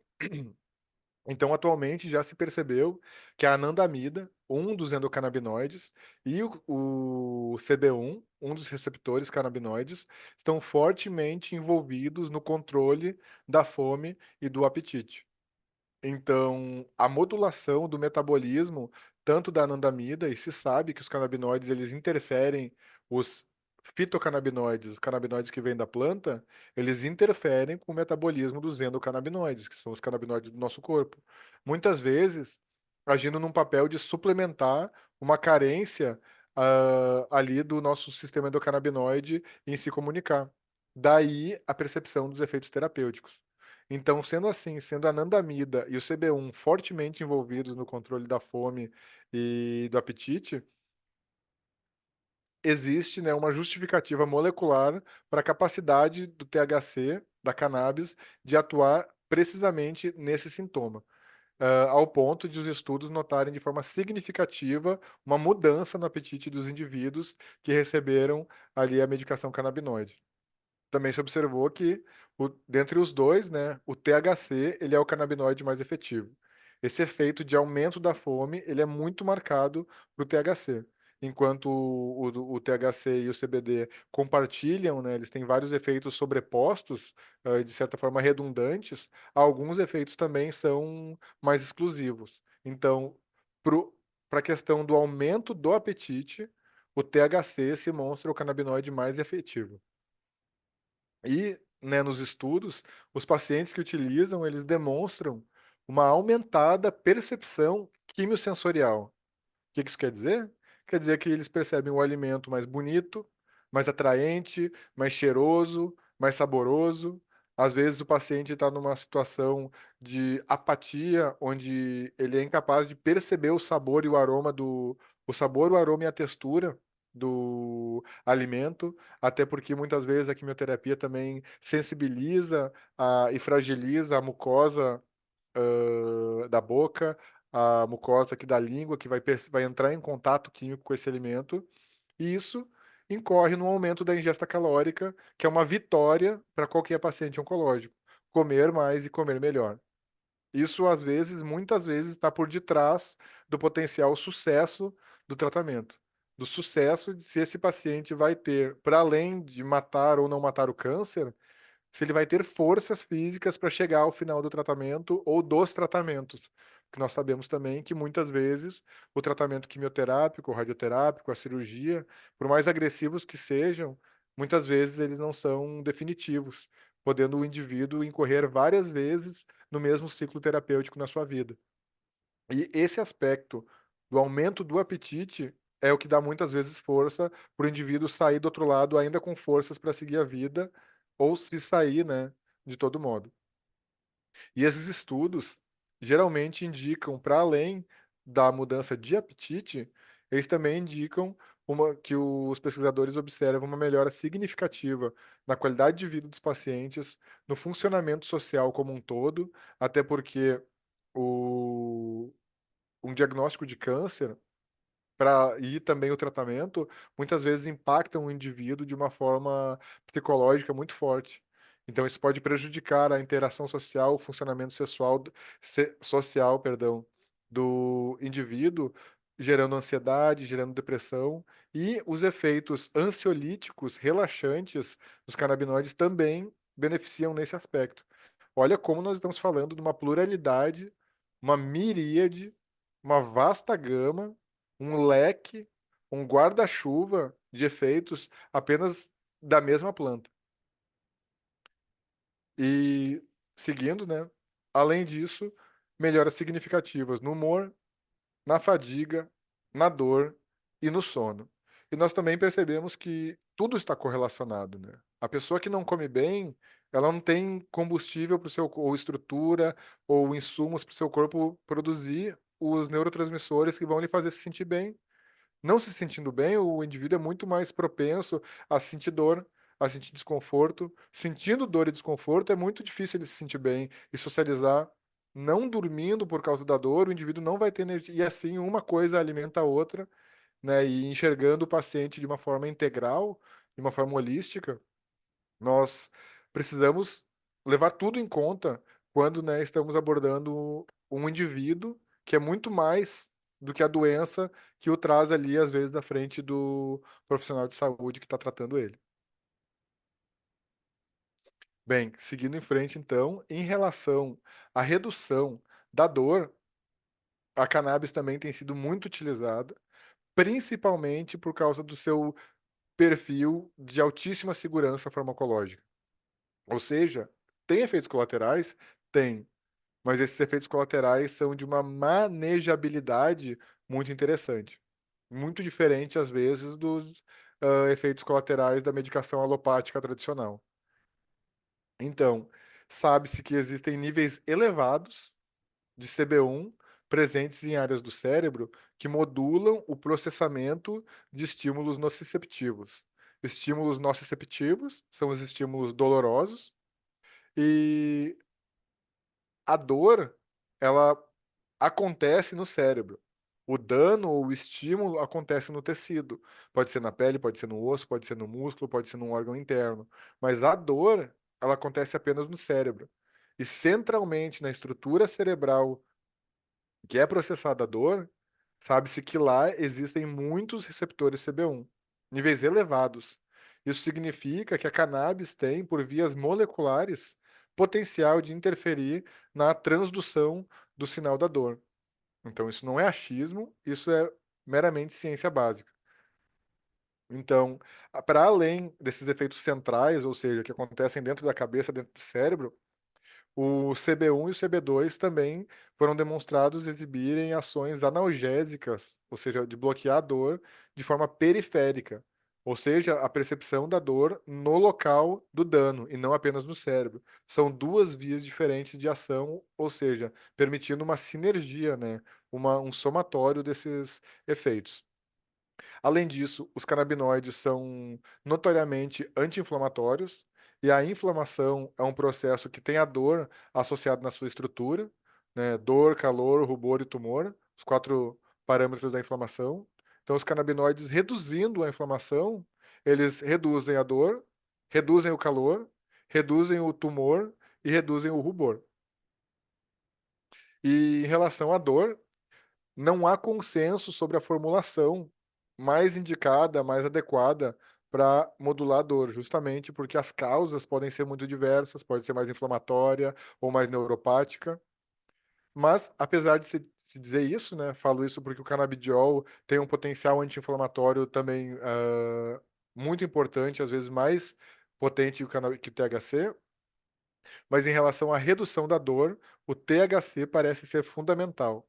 Então, atualmente já se percebeu que a anandamida, um dos endocannabinoides, e o CB1, um dos receptores canabinoides, estão fortemente envolvidos no controle da fome e do apetite. Então, a modulação do metabolismo, tanto da anandamida, e se sabe que os canabinoides eles interferem, os fitocannabinoides, os canabinoides que vêm da planta, eles interferem com o metabolismo dos endocannabinoides, que são os canabinoides do nosso corpo. Muitas vezes, agindo num papel de suplementar uma carência ali do nosso sistema endocannabinoide em se comunicar. Daí a percepção dos efeitos terapêuticos. Então, sendo assim, sendo a anandamida e o CB1 fortemente envolvidos no controle da fome e do apetite, existe, né, uma justificativa molecular para a capacidade do THC, da cannabis, de atuar precisamente nesse sintoma, ao ponto de os estudos notarem de forma significativa uma mudança no apetite dos indivíduos que receberam ali a medicação canabinoide. Também se observou que, dentre os dois, né, o THC ele é o canabinoide mais efetivo. Esse efeito de aumento da fome ele é muito marcado para o THC. Enquanto o THC e o CBD compartilham, né, eles têm vários efeitos sobrepostos, de certa forma redundantes, alguns efeitos também são mais exclusivos. Então, para a questão do aumento do apetite, o THC se mostra o canabinoide mais efetivo. E, né, nos estudos, os pacientes que utilizam, eles demonstram uma aumentada percepção quimiosensorial. O que isso quer dizer? Quer dizer que eles percebem o alimento mais bonito, mais atraente, mais cheiroso, mais saboroso. Às vezes o paciente está numa situação de apatia, onde ele é incapaz de perceber o sabor e o aroma o sabor, o aroma e a textura do alimento, até porque muitas vezes a quimioterapia também sensibiliza e fragiliza a mucosa da boca, a mucosa aqui da língua, que vai entrar em contato químico com esse alimento, e isso incorre no aumento da ingesta calórica, que é uma vitória para qualquer paciente oncológico. Comer mais e comer melhor. Isso, às vezes, muitas vezes, está por detrás do potencial sucesso do tratamento. Do sucesso de se esse paciente vai ter, para além de matar ou não matar o câncer, se ele vai ter forças físicas para chegar ao final do tratamento ou dos tratamentos. Porque nós sabemos também que muitas vezes o tratamento quimioterápico, o radioterápico, a cirurgia, por mais agressivos que sejam, muitas vezes eles não são definitivos, podendo o indivíduo incorrer várias vezes no mesmo ciclo terapêutico na sua vida. E esse aspecto do aumento do apetite é o que dá muitas vezes força para o indivíduo sair do outro lado ainda com forças para seguir a vida, ou se sair, né, de todo modo. E esses estudos geralmente indicam, para além da mudança de apetite, eles também indicam que os pesquisadores observam uma melhora significativa na qualidade de vida dos pacientes, no funcionamento social como um todo, até porque o, um diagnóstico de câncer e também o tratamento, muitas vezes impactam o indivíduo de uma forma psicológica muito forte. Então, isso pode prejudicar a interação social, o funcionamento sexual, social, perdão, do indivíduo, gerando ansiedade, gerando depressão, e os efeitos ansiolíticos relaxantes dos canabinoides também beneficiam nesse aspecto. Olha como nós estamos falando de uma pluralidade, uma miríade, uma vasta gama, um leque, um guarda-chuva de efeitos apenas da mesma planta. E seguindo, né? Além disso, melhoras significativas no humor, na fadiga, na dor e no sono. E nós também percebemos que tudo está correlacionado, né? A pessoa que não come bem, ela não tem combustível para o seu, ou estrutura, ou insumos para o seu corpo produzir os neurotransmissores que vão lhe fazer se sentir bem. Não se sentindo bem, o indivíduo é muito mais propenso a sentir dor, a sentir desconforto. Sentindo dor e desconforto, é muito difícil ele se sentir bem e socializar. Não dormindo por causa da dor, o indivíduo não vai ter energia. E assim, uma coisa alimenta a outra, né? E enxergando o paciente de uma forma integral, de uma forma holística, nós precisamos levar tudo em conta quando, né, estamos abordando um indivíduo que é muito mais do que a doença que o traz ali, às vezes, da frente do profissional de saúde que está tratando ele. Bem, seguindo em frente, então, em relação à redução da dor, a cannabis também tem sido muito utilizada, principalmente por causa do seu perfil de altíssima segurança farmacológica. Ou seja, tem efeitos colaterais? Tem. Mas esses efeitos colaterais são de uma manejabilidade muito interessante. Muito diferente, às vezes, dos efeitos colaterais da medicação alopática tradicional. Então, sabe-se que existem níveis elevados de CB1 presentes em áreas do cérebro que modulam o processamento de estímulos nociceptivos. Estímulos nociceptivos são os estímulos dolorosos e a dor, ela acontece no cérebro. O dano ou o estímulo acontece no tecido. Pode ser na pele, pode ser no osso, pode ser no músculo, pode ser num órgão interno. Mas a dor, ela acontece apenas no cérebro. E centralmente na estrutura cerebral que é processada a dor, sabe-se que lá existem muitos receptores CB1, níveis elevados. Isso significa que a cannabis tem, por vias moleculares, potencial de interferir na transdução do sinal da dor. Então, isso não é achismo, isso é meramente ciência básica. Então, para além desses efeitos centrais, ou seja, que acontecem dentro da cabeça, dentro do cérebro, o CB1 e o CB2 também foram demonstrados exibirem ações analgésicas, ou seja, de bloquear a dor de forma periférica, ou seja, a percepção da dor no local do dano e não apenas no cérebro. São duas vias diferentes de ação, ou seja, permitindo uma sinergia, né? Um somatório desses efeitos. Além disso, os canabinoides são notoriamente anti-inflamatórios, e a inflamação é um processo que tem a dor associada na sua estrutura, né? Dor, calor, rubor e tumor, os quatro parâmetros da inflamação. Então, os canabinoides reduzindo a inflamação, eles reduzem a dor, reduzem o calor, reduzem o tumor e reduzem o rubor. E em relação à dor, não há consenso sobre a formulação mais indicada, mais adequada para modular a dor, justamente porque as causas podem ser muito diversas, pode ser mais inflamatória ou mais neuropática. Mas, apesar de se dizer isso, né, falo isso porque o canabidiol tem um potencial anti-inflamatório também muito importante, às vezes mais potente que o THC, mas em relação à redução da dor, o THC parece ser fundamental.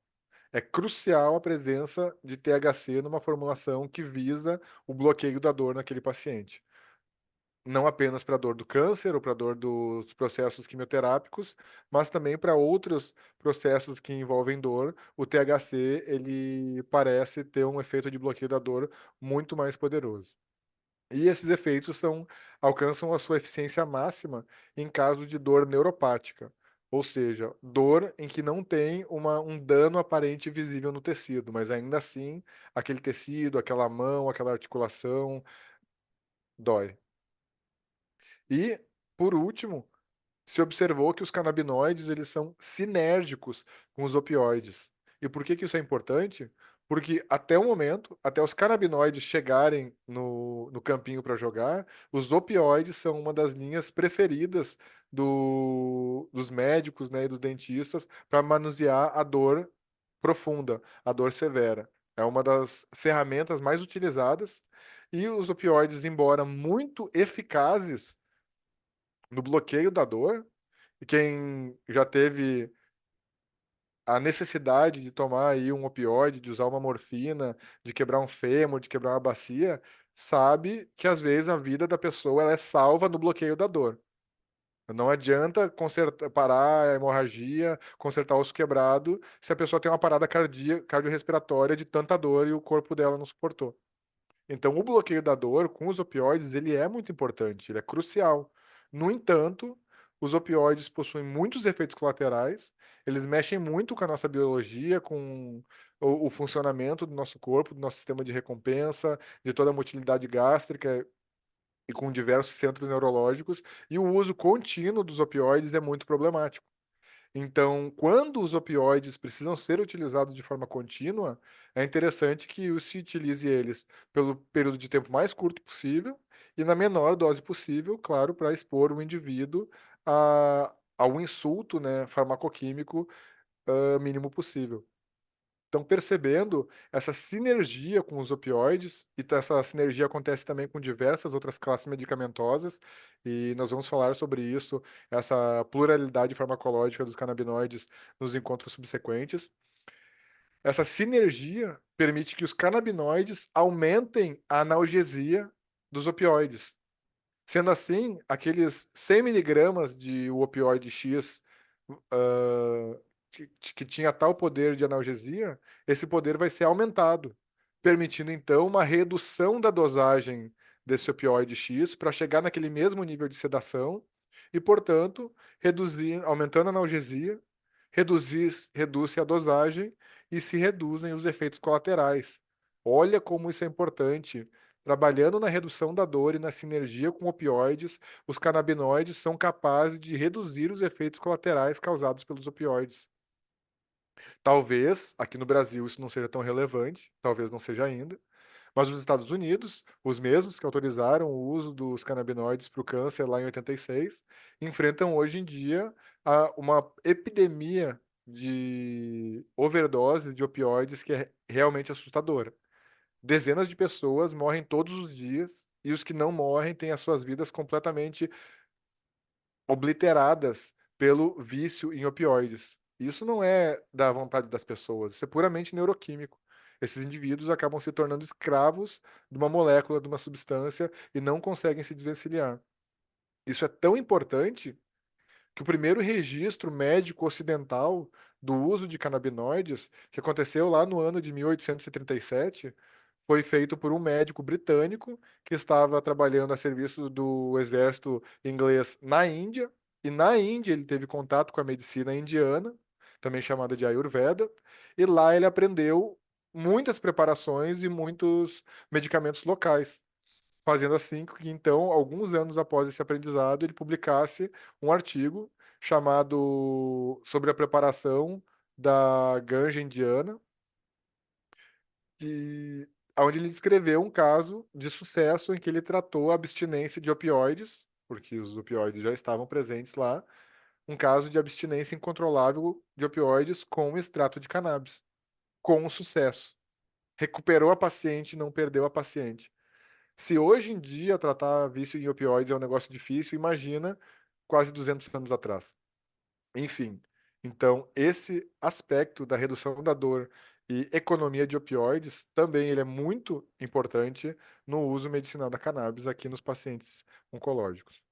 É crucial a presença de THC numa formulação que visa o bloqueio da dor naquele paciente. Não apenas para a dor do câncer ou para a dor dos processos quimioterápicos, mas também para outros processos que envolvem dor, o THC ele parece ter um efeito de bloqueio da dor muito mais poderoso. E esses efeitos alcançam a sua eficiência máxima em caso de dor neuropática, ou seja, dor em que não tem um dano aparente e visível no tecido, mas ainda assim aquele tecido, aquela mão, aquela articulação dói. E, por último, se observou que os canabinoides eles são sinérgicos com os opioides. E por que que isso é importante? Porque até o momento, até os canabinoides chegarem no campinho para jogar, os opioides são uma das linhas preferidas dos médicos, né, e dos dentistas para manusear a dor profunda, a dor severa. É uma das ferramentas mais utilizadas e os opioides, embora muito eficazes no bloqueio da dor, e quem já teve a necessidade de tomar aí um opioide, de usar uma morfina, de quebrar um fêmur, de quebrar uma bacia, sabe que às vezes a vida da pessoa ela é salva no bloqueio da dor. Não adianta parar a hemorragia, consertar o osso quebrado, se a pessoa tem uma parada cardiorrespiratória de tanta dor e o corpo dela não suportou. Então, o bloqueio da dor com os opioides, ele é muito importante, ele é crucial. No entanto, os opioides possuem muitos efeitos colaterais, eles mexem muito com a nossa biologia, com o funcionamento do nosso corpo, do nosso sistema de recompensa, de toda a motilidade gástrica e com diversos centros neurológicos, e o uso contínuo dos opioides é muito problemático. Então, quando os opioides precisam ser utilizados de forma contínua, é interessante que se utilize eles pelo período de tempo mais curto possível e na menor dose possível, claro, para expor o indivíduo ao insulto, né, farmacoquímico, mínimo possível. Então, percebendo essa sinergia com os opioides, essa sinergia acontece também com diversas outras classes medicamentosas, e nós vamos falar sobre isso, essa pluralidade farmacológica dos canabinoides nos encontros subsequentes. Essa sinergia permite que os canabinoides aumentem a analgesia dos opioides. Sendo assim, aqueles 100 miligramas de o opioide X ah, que tinha tal poder de analgesia, esse poder vai ser aumentado, permitindo então uma redução da dosagem desse opioide X para chegar naquele mesmo nível de sedação e, portanto, aumentando a analgesia, reduz-se a dosagem e se reduzem os efeitos colaterais. Olha como isso é importante. Trabalhando na redução da dor e na sinergia com opioides, os canabinoides são capazes de reduzir os efeitos colaterais causados pelos opioides. Talvez aqui no Brasil isso não seja tão relevante, talvez não seja ainda, mas os Estados Unidos, os mesmos que autorizaram o uso dos canabinoides para o câncer lá em 86, enfrentam hoje em dia uma epidemia de overdose de opioides que é realmente assustadora. Dezenas de pessoas morrem todos os dias e os que não morrem têm as suas vidas completamente obliteradas pelo vício em opioides. Isso não é da vontade das pessoas, isso é puramente neuroquímico. Esses indivíduos acabam se tornando escravos de uma molécula, de uma substância e não conseguem se desvencilhar. Isso é tão importante que o primeiro registro médico ocidental do uso de canabinoides, que aconteceu lá no ano de 1837, foi feito por um médico britânico que estava trabalhando a serviço do exército inglês na Índia, e na Índia ele teve contato com a medicina indiana, também chamada de Ayurveda, e lá ele aprendeu muitas preparações e muitos medicamentos locais, fazendo assim que então, alguns anos após esse aprendizado, ele publicasse um artigo chamado sobre a preparação da ganja indiana, e onde ele descreveu um caso de sucesso em que ele tratou a abstinência de opioides, porque os opioides já estavam presentes lá, um caso de abstinência incontrolável de opioides com extrato de cannabis, com sucesso. Recuperou a paciente, não perdeu a paciente. Se hoje em dia tratar vício em opioides é um negócio difícil, imagina quase 200 anos atrás. Enfim, então esse aspecto da redução da dor e economia de opioides também ele é muito importante no uso medicinal da cannabis aqui nos pacientes oncológicos.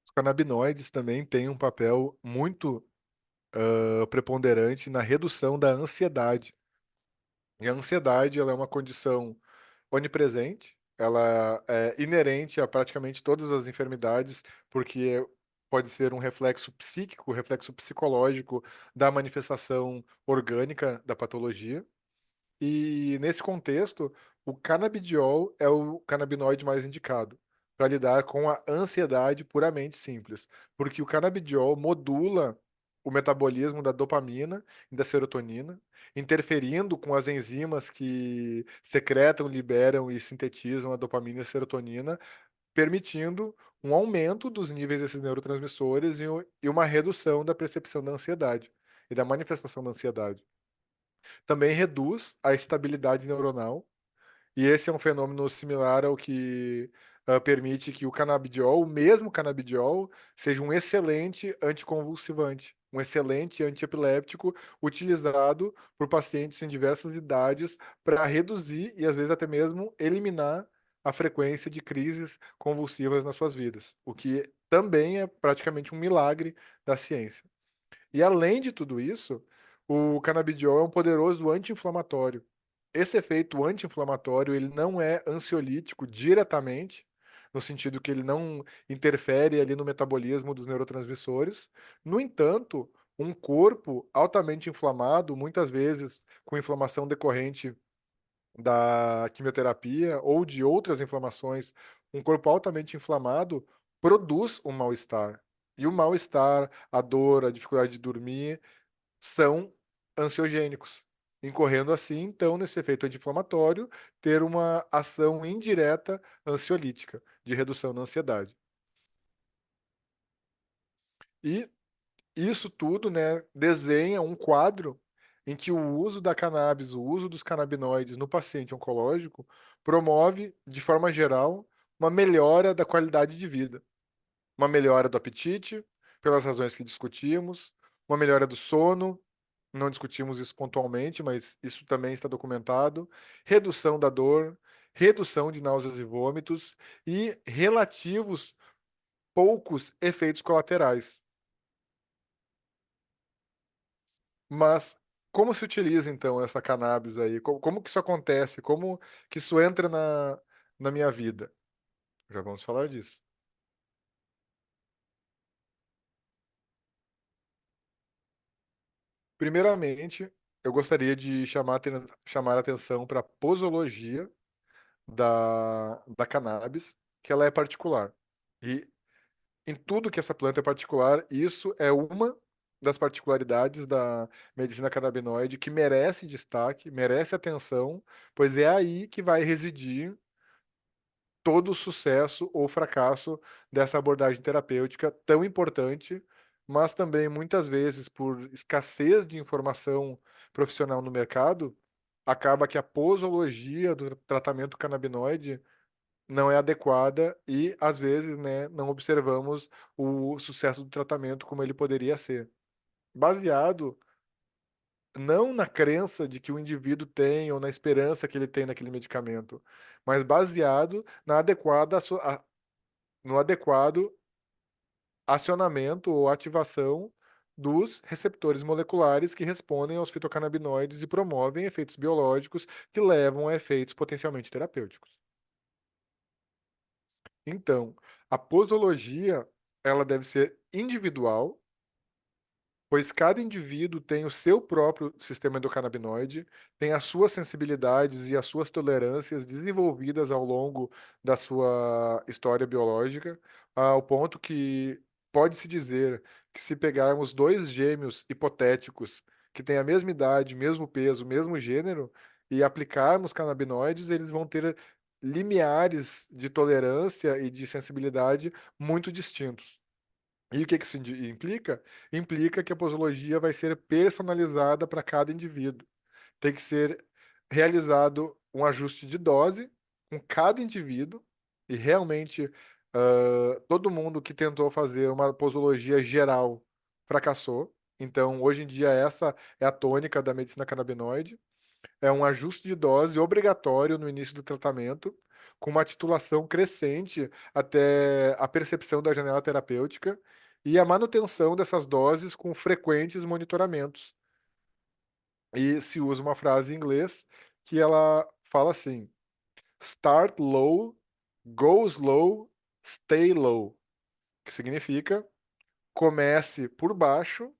Os canabinoides também têm um papel muito preponderante na redução da ansiedade. E a ansiedade, ela é uma condição onipresente, ela é inerente a praticamente todas as enfermidades, porque pode ser um reflexo psíquico, reflexo psicológico da manifestação orgânica da patologia. E nesse contexto, o canabidiol é o canabinoide mais indicado para lidar com a ansiedade puramente simples, porque o canabidiol modula o metabolismo da dopamina e da serotonina, interferindo com as enzimas que secretam, liberam e sintetizam a dopamina e a serotonina, permitindo um aumento dos níveis desses neurotransmissores e uma redução da percepção da ansiedade e da manifestação da ansiedade. Também reduz a estabilidade neuronal, e esse é um fenômeno similar ao que permite que o canabidiol, o mesmo canabidiol, seja um excelente anticonvulsivante, um excelente antiepiléptico utilizado por pacientes em diversas idades para reduzir e às vezes até mesmo eliminar a frequência de crises convulsivas nas suas vidas, o que também é praticamente um milagre da ciência. E além de tudo isso, o canabidiol é um poderoso anti-inflamatório. Esse efeito anti-inflamatório, ele não é ansiolítico diretamente, no sentido que ele não interfere ali no metabolismo dos neurotransmissores. No entanto, um corpo altamente inflamado, muitas vezes com inflamação decorrente da quimioterapia ou de outras inflamações, um corpo altamente inflamado produz um mal-estar. E o mal-estar, a dor, a dificuldade de dormir, são ansiogênicos, incorrendo assim, então, nesse efeito anti-inflamatório, ter uma ação indireta ansiolítica, de redução da ansiedade. E isso tudo, né, desenha um quadro em que o uso da cannabis, o uso dos canabinoides no paciente oncológico, promove, de forma geral, uma melhora da qualidade de vida, uma melhora do apetite, pelas razões que discutimos, uma melhora do sono, não discutimos isso pontualmente, mas isso também está documentado, redução da dor, redução de náuseas e vômitos e relativos poucos efeitos colaterais. Mas como se utiliza então essa cannabis aí? Como que isso acontece? Como que isso entra na minha vida? Já vamos falar disso. Primeiramente, eu gostaria de chamar a atenção para a posologia da cannabis, que ela é particular. E em tudo que essa planta é particular, isso é uma das particularidades da medicina canabinoide que merece destaque, merece atenção, pois é aí que vai residir todo o sucesso ou fracasso dessa abordagem terapêutica tão importante, mas também muitas vezes por escassez de informação profissional no mercado, acaba que a posologia do tratamento canabinoide não é adequada e às vezes, né, não observamos o sucesso do tratamento como ele poderia ser. Baseado não na crença de que o indivíduo tem ou na esperança que ele tem naquele medicamento, mas baseado no adequado acionamento ou ativação dos receptores moleculares que respondem aos fitocannabinoides e promovem efeitos biológicos que levam a efeitos potencialmente terapêuticos. Então, a posologia, ela deve ser individual pois cada indivíduo tem o seu próprio sistema endocannabinoide, tem as suas sensibilidades e as suas tolerâncias desenvolvidas ao longo da sua história biológica, ao ponto que pode-se dizer que se pegarmos dois gêmeos hipotéticos que têm a mesma idade, mesmo peso, mesmo gênero, e aplicarmos canabinoides, eles vão ter limiares de tolerância e de sensibilidade muito distintos. E o que que isso implica? Implica que a posologia vai ser personalizada para cada indivíduo. Tem que ser realizado um ajuste de dose com cada indivíduo e realmente todo mundo que tentou fazer uma posologia geral fracassou. Então, hoje em dia, essa é a tônica da medicina canabinoide. É um ajuste de dose obrigatório no início do tratamento, com uma titulação crescente até a percepção da janela terapêutica e a manutenção dessas doses com frequentes monitoramentos. E se usa uma frase em inglês que ela fala assim: Start low, go slow, stay low, que significa comece por baixo,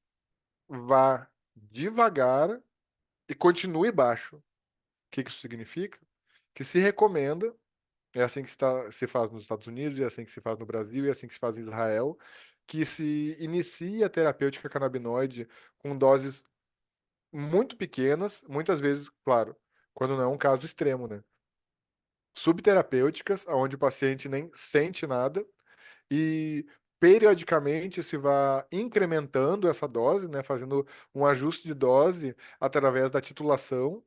vá devagar e continue baixo. O que que isso significa? Que se recomenda, é assim que se faz nos Estados Unidos, é assim que se faz no Brasil, é assim que se faz em Israel, que se inicie a terapêutica canabinoide com doses muito pequenas, muitas vezes, claro, quando não é um caso extremo, né? Subterapêuticas, onde o paciente nem sente nada, e periodicamente se vai incrementando essa dose, né? Fazendo um ajuste de dose através da titulação,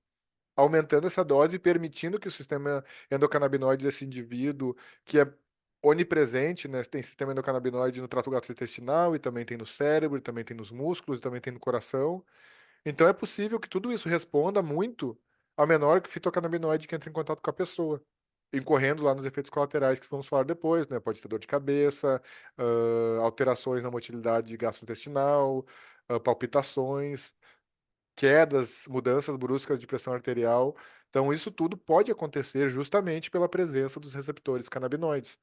aumentando essa dose e permitindo que o sistema endocannabinoide desse indivíduo, que é onipresente, né? Tem sistema endocannabinoide no trato gastrointestinal e também tem no cérebro, e também tem nos músculos, e também tem no coração. Então é possível que tudo isso responda muito a menor fitocannabinoide que entra em contato com a pessoa, incorrendo lá nos efeitos colaterais que vamos falar depois, né? Pode ter dor de cabeça, alterações na motilidade gastrointestinal, palpitações, quedas, mudanças bruscas de pressão arterial. Então, isso tudo pode acontecer justamente pela presença dos receptores canabinoides.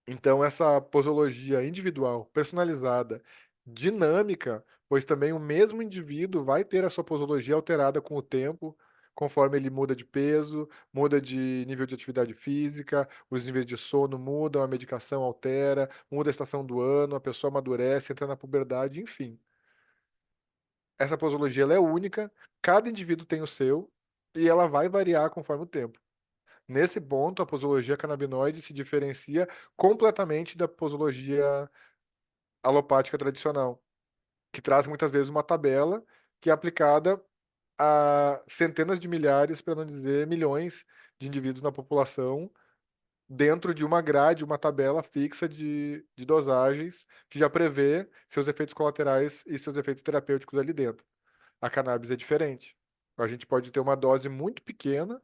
Então, essa posologia individual, personalizada, dinâmica, pois também o mesmo indivíduo vai ter a sua posologia alterada com o tempo, conforme ele muda de peso, muda de nível de atividade física, os níveis de sono mudam, a medicação altera, muda a estação do ano, a pessoa amadurece, entra na puberdade, enfim. Essa posologia ela é única, cada indivíduo tem o seu, e ela vai variar conforme o tempo. Nesse ponto, a posologia canabinoide se diferencia completamente da posologia alopática tradicional, que traz muitas vezes uma tabela que é aplicada a centenas de milhares, para não dizer milhões, de indivíduos na população, dentro de uma grade, uma tabela fixa de dosagens, que já prevê seus efeitos colaterais e seus efeitos terapêuticos ali dentro. A cannabis é diferente. A gente pode ter uma dose muito pequena,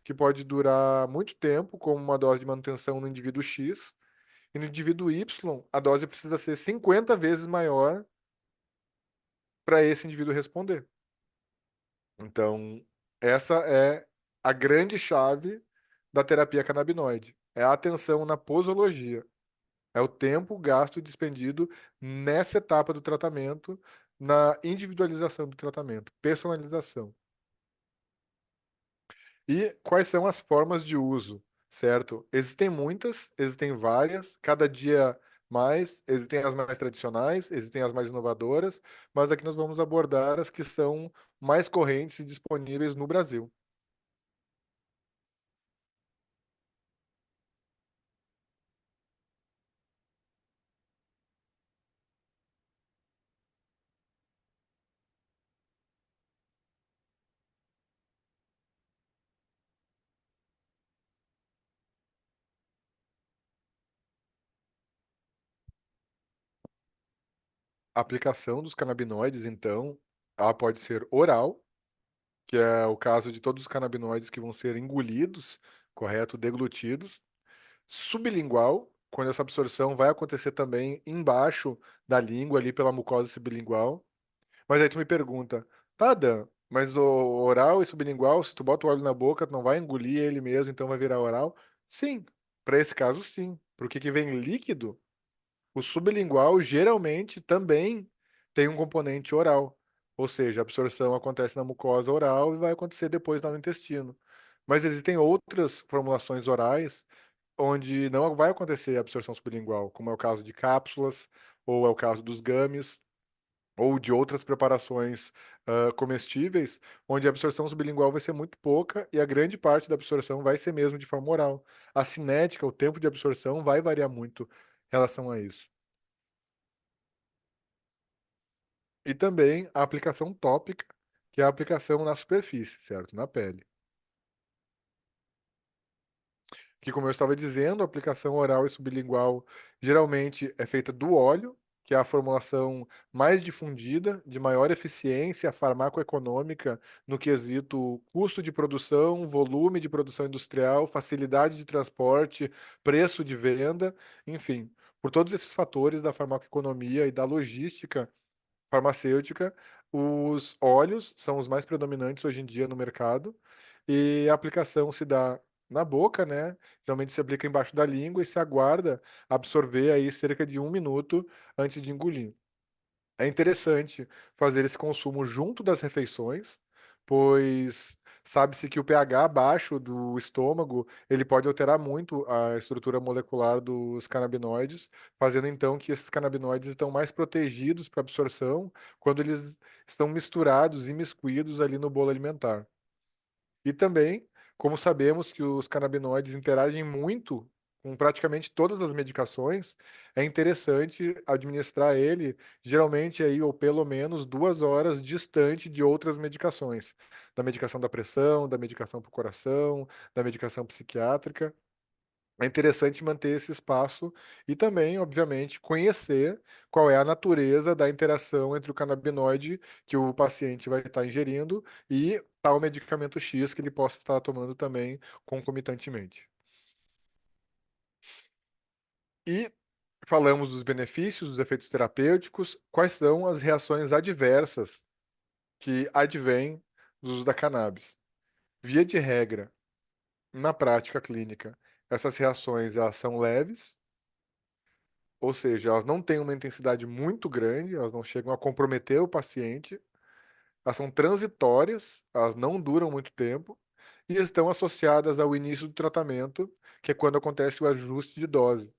que pode durar muito tempo, como uma dose de manutenção no indivíduo X, e no indivíduo Y, a dose precisa ser 50 vezes maior para esse indivíduo responder. Então, essa é a grande chave da terapia canabinoide. É a atenção na posologia. É o tempo gasto e dispendido nessa etapa do tratamento, na individualização do tratamento, personalização. E quais são as formas de uso, certo? Existem muitas, existem várias, cada dia mais, existem as mais tradicionais, existem as mais inovadoras, mas aqui nós vamos abordar as que são mais correntes e disponíveis no Brasil. A aplicação dos canabinoides, então, ela pode ser oral, que é o caso de todos os canabinoides que vão ser engolidos, correto, deglutidos. Sublingual, quando essa absorção vai acontecer também embaixo da língua, ali pela mucosa sublingual. Mas aí tu me pergunta, tá, Dan, mas o oral e sublingual, se tu bota o óleo na boca, tu não vai engolir ele mesmo, então vai virar oral? Sim, para esse caso sim. Porque que vem líquido, o sublingual geralmente também tem um componente oral, ou seja, a absorção acontece na mucosa oral e vai acontecer depois lá no intestino. Mas existem outras formulações orais onde não vai acontecer a absorção sublingual, como é o caso de cápsulas, ou é o caso dos gummies, ou de outras preparações comestíveis, onde a absorção sublingual vai ser muito pouca e a grande parte da absorção vai ser mesmo de forma oral. A cinética, o tempo de absorção, vai variar muito em relação a isso. E também a aplicação tópica, que é a aplicação na superfície, certo? Na pele. Que, como eu estava dizendo, a aplicação oral e sublingual geralmente é feita do óleo, que é a formulação mais difundida, de maior eficiência farmacoeconômica no quesito custo de produção, volume de produção industrial, facilidade de transporte, preço de venda, enfim. Por todos esses fatores da farmacoeconomia e da logística farmacêutica, os óleos são os mais predominantes hoje em dia no mercado e a aplicação se dá na boca, né? Geralmente se aplica embaixo da língua e se aguarda absorver aí cerca de 1 minuto antes de engolir. É interessante fazer esse consumo junto das refeições, pois sabe-se que o pH baixo do estômago, ele pode alterar muito a estrutura molecular dos canabinoides, fazendo então que esses canabinoides estão mais protegidos para absorção quando eles estão misturados e miscuídos ali no bolo alimentar. E também, como sabemos que os canabinoides interagem muito com praticamente todas as medicações, é interessante administrar ele, geralmente aí, ou pelo menos 2 horas distante de outras medicações, da medicação da pressão, da medicação para o coração, da medicação psiquiátrica. É interessante manter esse espaço e também, obviamente, conhecer qual é a natureza da interação entre o canabinoide que o paciente vai estar ingerindo e tal medicamento X que ele possa estar tomando também concomitantemente. E falamos dos benefícios, dos efeitos terapêuticos, quais são as reações adversas que advêm do uso da cannabis. Via de regra, na prática clínica, essas reações elas são leves. Ou seja, elas não têm uma intensidade muito grande, elas não chegam a comprometer o paciente, elas são transitórias, elas não duram muito tempo e estão associadas ao início do tratamento, que é quando acontece o ajuste de dose.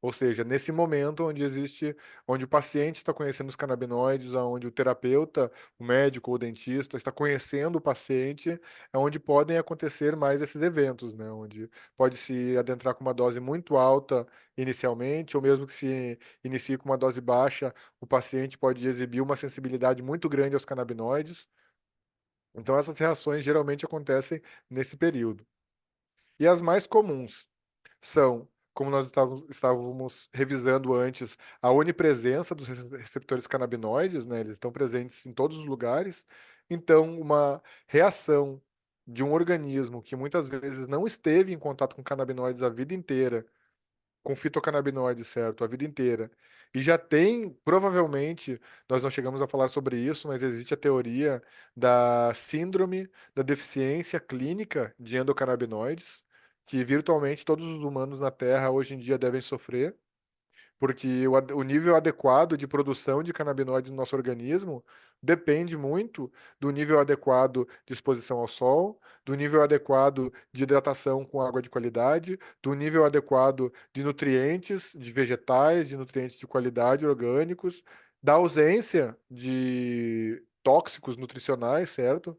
Ou seja, nesse momento onde existe, onde o paciente está conhecendo os canabinoides, onde o terapeuta, o médico ou o dentista está conhecendo o paciente, é onde podem acontecer mais esses eventos, né? Onde pode se adentrar com uma dose muito alta inicialmente, ou mesmo que se inicie com uma dose baixa, o paciente pode exibir uma sensibilidade muito grande aos canabinoides. Então, essas reações geralmente acontecem nesse período. E as mais comuns são, como nós estávamos revisando antes, a onipresença dos receptores canabinoides, né? Eles estão presentes em todos os lugares. Então, uma reação de um organismo que muitas vezes não esteve em contato com canabinoides a vida inteira, com fitocannabinoides, certo, a vida inteira. E já tem, provavelmente, nós não chegamos a falar sobre isso, mas existe a teoria da síndrome da deficiência clínica de endocannabinoides, que virtualmente todos os humanos na Terra hoje em dia devem sofrer porque o nível adequado de produção de canabinoides no nosso organismo depende muito do nível adequado de exposição ao sol, do nível adequado de hidratação com água de qualidade, do nível adequado de nutrientes, de vegetais, de nutrientes de qualidade orgânicos, da ausência de tóxicos nutricionais, certo?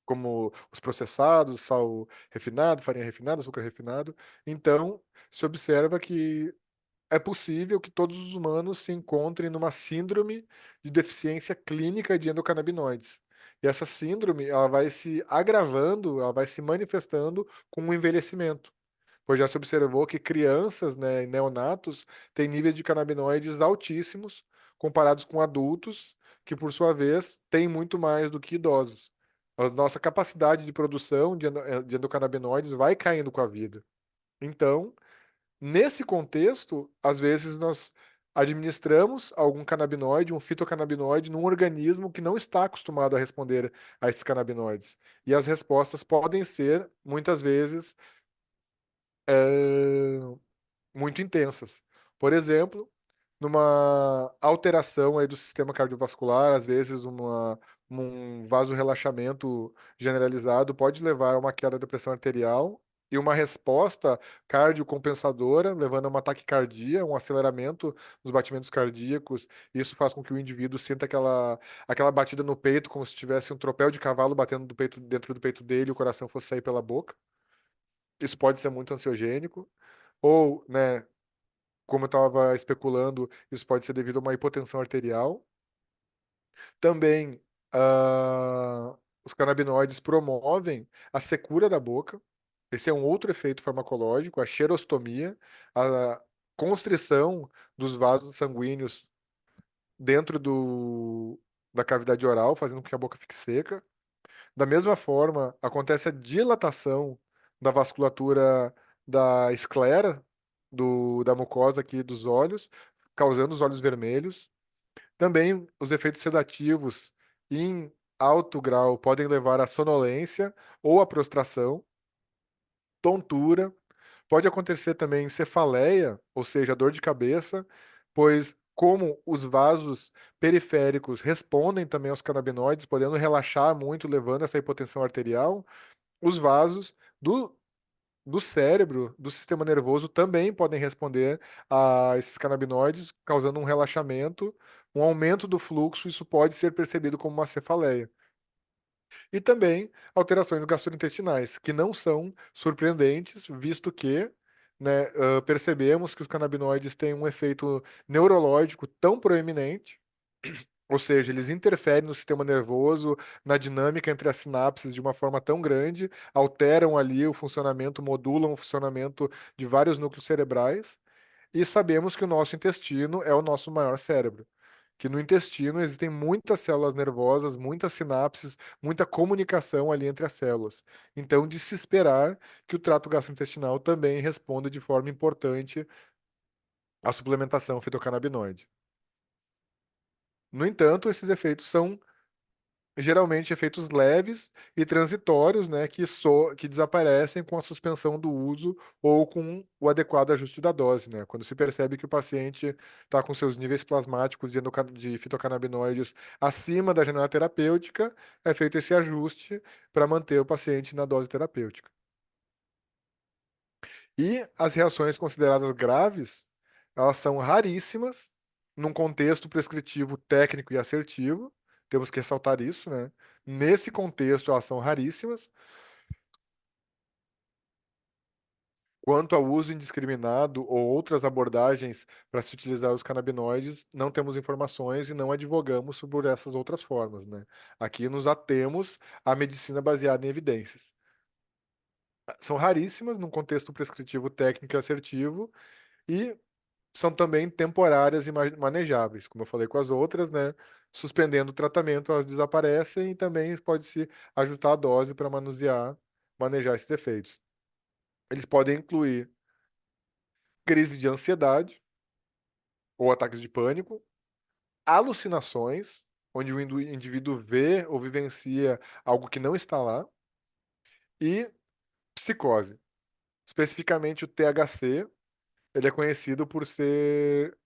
Como os processados, sal refinado, farinha refinada, açúcar refinado. Então, se observa que é possível que todos os humanos se encontrem numa síndrome de deficiência clínica de endocannabinoides. E essa síndrome, ela vai se agravando, ela vai se manifestando com o envelhecimento. Pois já se observou que crianças, né, e neonatos têm níveis de canabinoides altíssimos comparados com adultos, que por sua vez têm muito mais do que idosos. A nossa capacidade de produção de endocannabinoides vai caindo com a vida. Então, nesse contexto, às vezes nós administramos algum canabinoide, um fitocannabinoide, num organismo que não está acostumado a responder a esses canabinoides. E as respostas podem ser, muitas vezes, muito intensas. Por exemplo, numa alteração aí do sistema cardiovascular, às vezes um vasorrelaxamento generalizado pode levar a uma queda da pressão arterial e uma resposta cardiocompensadora, levando a uma taquicardia, um aceleramento nos batimentos cardíacos. Isso faz com que o indivíduo sinta aquela batida no peito, como se tivesse um tropel de cavalo batendo do peito, dentro do peito dele e o coração fosse sair pela boca. Isso pode ser muito ansiogênico. Ou, né, como eu estava especulando, isso pode ser devido a uma hipotensão arterial. Também, os canabinoides promovem a secura da boca. Esse é um outro efeito farmacológico, a xerostomia, a constrição dos vasos sanguíneos dentro da cavidade oral, fazendo com que a boca fique seca. Da mesma forma, acontece a dilatação da vasculatura da esclera, da mucosa aqui dos olhos, causando os olhos vermelhos. Também os efeitos sedativos em alto grau podem levar à sonolência ou à prostração, tontura. Pode acontecer também cefaleia, ou seja, dor de cabeça, pois como os vasos periféricos respondem também aos canabinoides, podendo relaxar muito, levando a essa hipotensão arterial, os vasos do cérebro, do sistema nervoso, também podem responder a esses canabinoides, causando um relaxamento, um aumento do fluxo. Isso pode ser percebido como uma cefaleia. E também alterações gastrointestinais, que não são surpreendentes, visto que, né, percebemos que os canabinoides têm um efeito neurológico tão proeminente, ou seja, eles interferem no sistema nervoso, na dinâmica entre as sinapses de uma forma tão grande, alteram ali o funcionamento, modulam o funcionamento de vários núcleos cerebrais, e sabemos que o nosso intestino é o nosso maior cérebro. Que no intestino existem muitas células nervosas, muitas sinapses, muita comunicação ali entre as células. Então, de se esperar que o trato gastrointestinal também responda de forma importante à suplementação fitocannabinoide. No entanto, esses efeitos são geralmente efeitos leves e transitórios, né, que desaparecem com a suspensão do uso ou com o adequado ajuste da dose, né? Quando se percebe que o paciente está com seus níveis plasmáticos de fitocannabinoides acima da janela terapêutica, é feito esse ajuste para manter o paciente na dose terapêutica. E as reações consideradas graves, elas são raríssimas num contexto prescritivo técnico e assertivo. Temos que ressaltar isso, né? Nesse contexto, elas são raríssimas. Quanto ao uso indiscriminado ou outras abordagens para se utilizar os canabinoides, não temos informações e não advogamos sobre essas outras formas, né? Aqui nos atemos à medicina baseada em evidências. São raríssimas num contexto prescritivo técnico e assertivo e são também temporárias e manejáveis, como eu falei com as outras, né? Suspendendo o tratamento, elas desaparecem e também pode-se ajustar a dose para manejar esses efeitos. Eles podem incluir crise de ansiedade ou ataques de pânico, alucinações, onde o indivíduo vê ou vivencia algo que não está lá, e psicose. Especificamente o THC, ele é conhecido por ser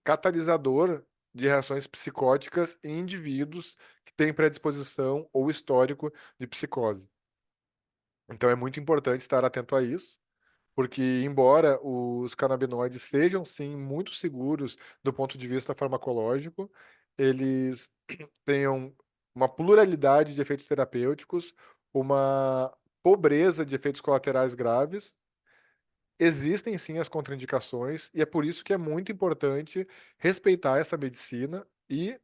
catalisador de reações psicóticas em indivíduos que têm predisposição ou histórico de psicose. Então é muito importante estar atento a isso, porque embora os canabinoides sejam sim muito seguros do ponto de vista farmacológico, eles tenham uma pluralidade de efeitos terapêuticos, uma pobreza de efeitos colaterais graves. Existem sim as contraindicações, e é por isso que é muito importante respeitar essa medicina e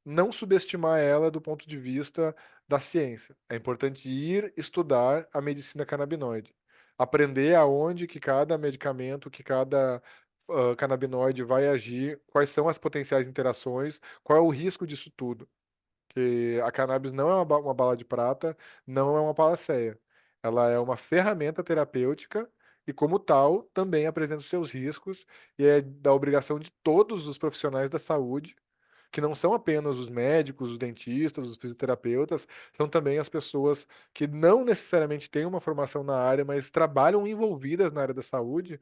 não subestimar ela do ponto de vista da ciência. É importante ir estudar a medicina canabinoide, aprender aonde que cada medicamento, que cada canabinoide vai agir, quais são as potenciais interações, qual é o risco disso tudo. Que a cannabis não é uma bala de prata, não é uma panaceia. Ela é uma ferramenta terapêutica e, como tal, também apresenta os seus riscos e é da obrigação de todos os profissionais da saúde, que não são apenas os médicos, os dentistas, os fisioterapeutas, são também as pessoas que não necessariamente têm uma formação na área, mas trabalham envolvidas na área da saúde,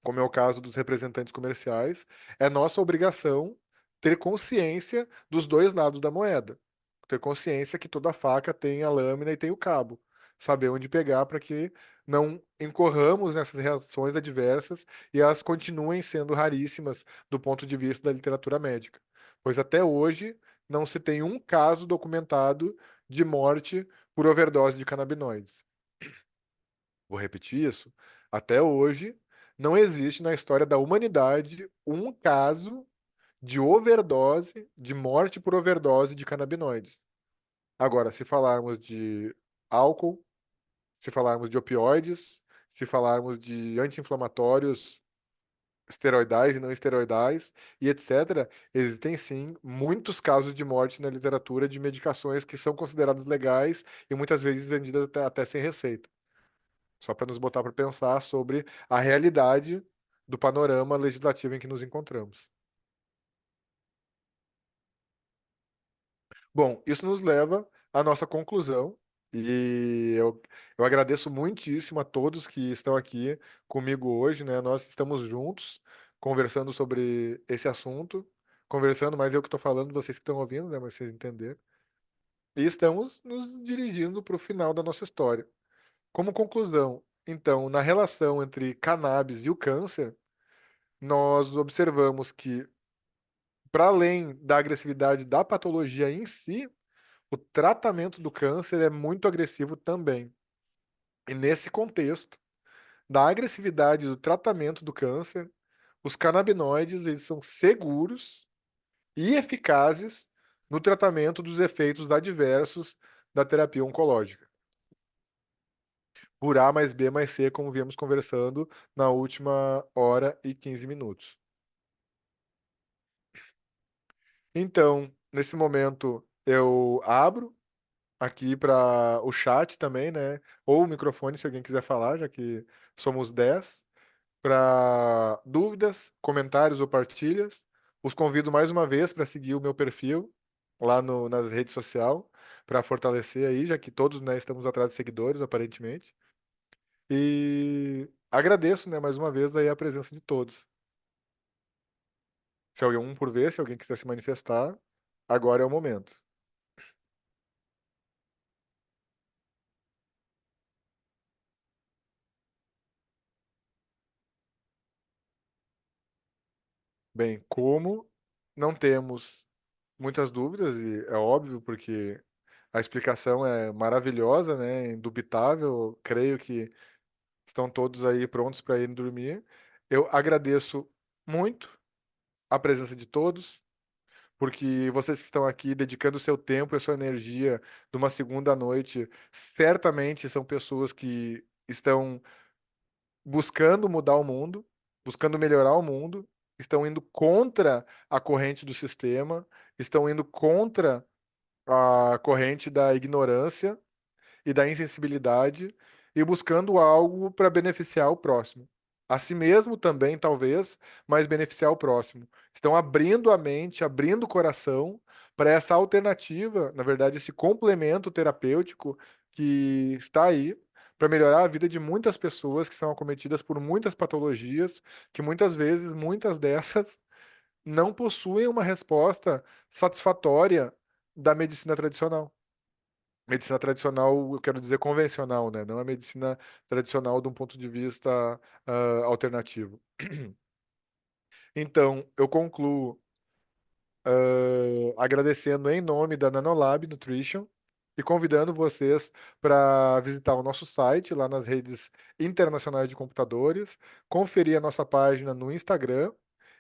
como é o caso dos representantes comerciais, é nossa obrigação ter consciência dos dois lados da moeda. Ter consciência que toda faca tem a lâmina e tem o cabo. Saber onde pegar para que não incorramos nessas reações adversas e elas continuem sendo raríssimas do ponto de vista da literatura médica. Pois até hoje não se tem um caso documentado de morte por overdose de canabinoides. Vou repetir isso. Até hoje, não existe na história da humanidade um caso de overdose, de morte por overdose de canabinoides. Agora, se falarmos de álcool, se falarmos de opioides, se falarmos de anti-inflamatórios esteroidais e não esteroidais e etc., existem sim muitos casos de morte na literatura de medicações que são consideradas legais e muitas vezes vendidas até sem receita. Só para nos botar para pensar sobre a realidade do panorama legislativo em que nos encontramos. Bom, isso nos leva à nossa conclusão, e eu agradeço muitíssimo a todos que estão aqui comigo hoje, né? Nós estamos juntos, conversando sobre esse assunto, conversando, mas eu que estou falando, vocês que estão ouvindo, né? Mas vocês entenderam. E estamos nos dirigindo para o final da nossa história. Como conclusão, então, na relação entre cannabis e o câncer, nós observamos que, para além da agressividade da patologia em si, o tratamento do câncer é muito agressivo também. E nesse contexto, da agressividade do tratamento do câncer, os canabinoides eles são seguros e eficazes no tratamento dos efeitos adversos da terapia oncológica. Por A mais B mais C, como viemos conversando na última hora e 15 minutos. Então, nesse momento, eu abro aqui para o chat também, né? Ou o microfone, se alguém quiser falar, já que somos 10, para dúvidas, comentários ou partilhas. Os convido mais uma vez para seguir o meu perfil lá no, nas redes sociais, para fortalecer aí, já que todos, né, estamos atrás de seguidores, aparentemente. E agradeço, né, mais uma vez aí a presença de todos. Se alguém um por vez, se alguém quiser se manifestar, agora é o momento. Bem, como não temos muitas dúvidas, e é óbvio, porque a explicação é maravilhosa, né? Indubitável, creio que estão todos aí prontos para irem dormir. Eu agradeço muito a presença de todos, porque vocês que estão aqui dedicando o seu tempo e a sua energia de uma segunda noite, certamente são pessoas que estão buscando mudar o mundo, buscando melhorar o mundo, estão indo contra a corrente do sistema, estão indo contra a corrente da ignorância e da insensibilidade e buscando algo para beneficiar o próximo. A si mesmo também, talvez, mas beneficiar o próximo. Estão abrindo a mente, abrindo o coração para essa alternativa, na verdade, esse complemento terapêutico que está aí para melhorar a vida de muitas pessoas que são acometidas por muitas patologias, que muitas vezes, muitas dessas, não possuem uma resposta satisfatória da medicina tradicional. Medicina tradicional, eu quero dizer convencional, né? Não a medicina tradicional de um ponto de vista alternativo. Então, eu concluo agradecendo em nome da Nanolab Nutrition e convidando vocês para visitar o nosso site lá nas redes internacionais de computadores, conferir a nossa página no Instagram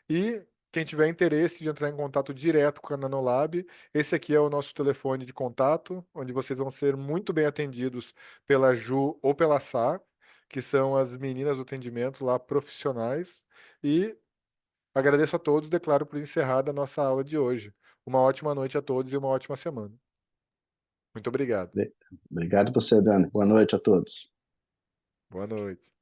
e quem tiver interesse de entrar em contato direto com a Nanolab, esse aqui é o nosso telefone de contato, onde vocês vão ser muito bem atendidos pela Ju ou pela Sá, que são as meninas do atendimento lá profissionais. E agradeço a todos, declaro por encerrada a nossa aula de hoje. Uma ótima noite a todos e uma ótima semana. Muito obrigado. Obrigado você, Dani. Boa noite a todos. Boa noite.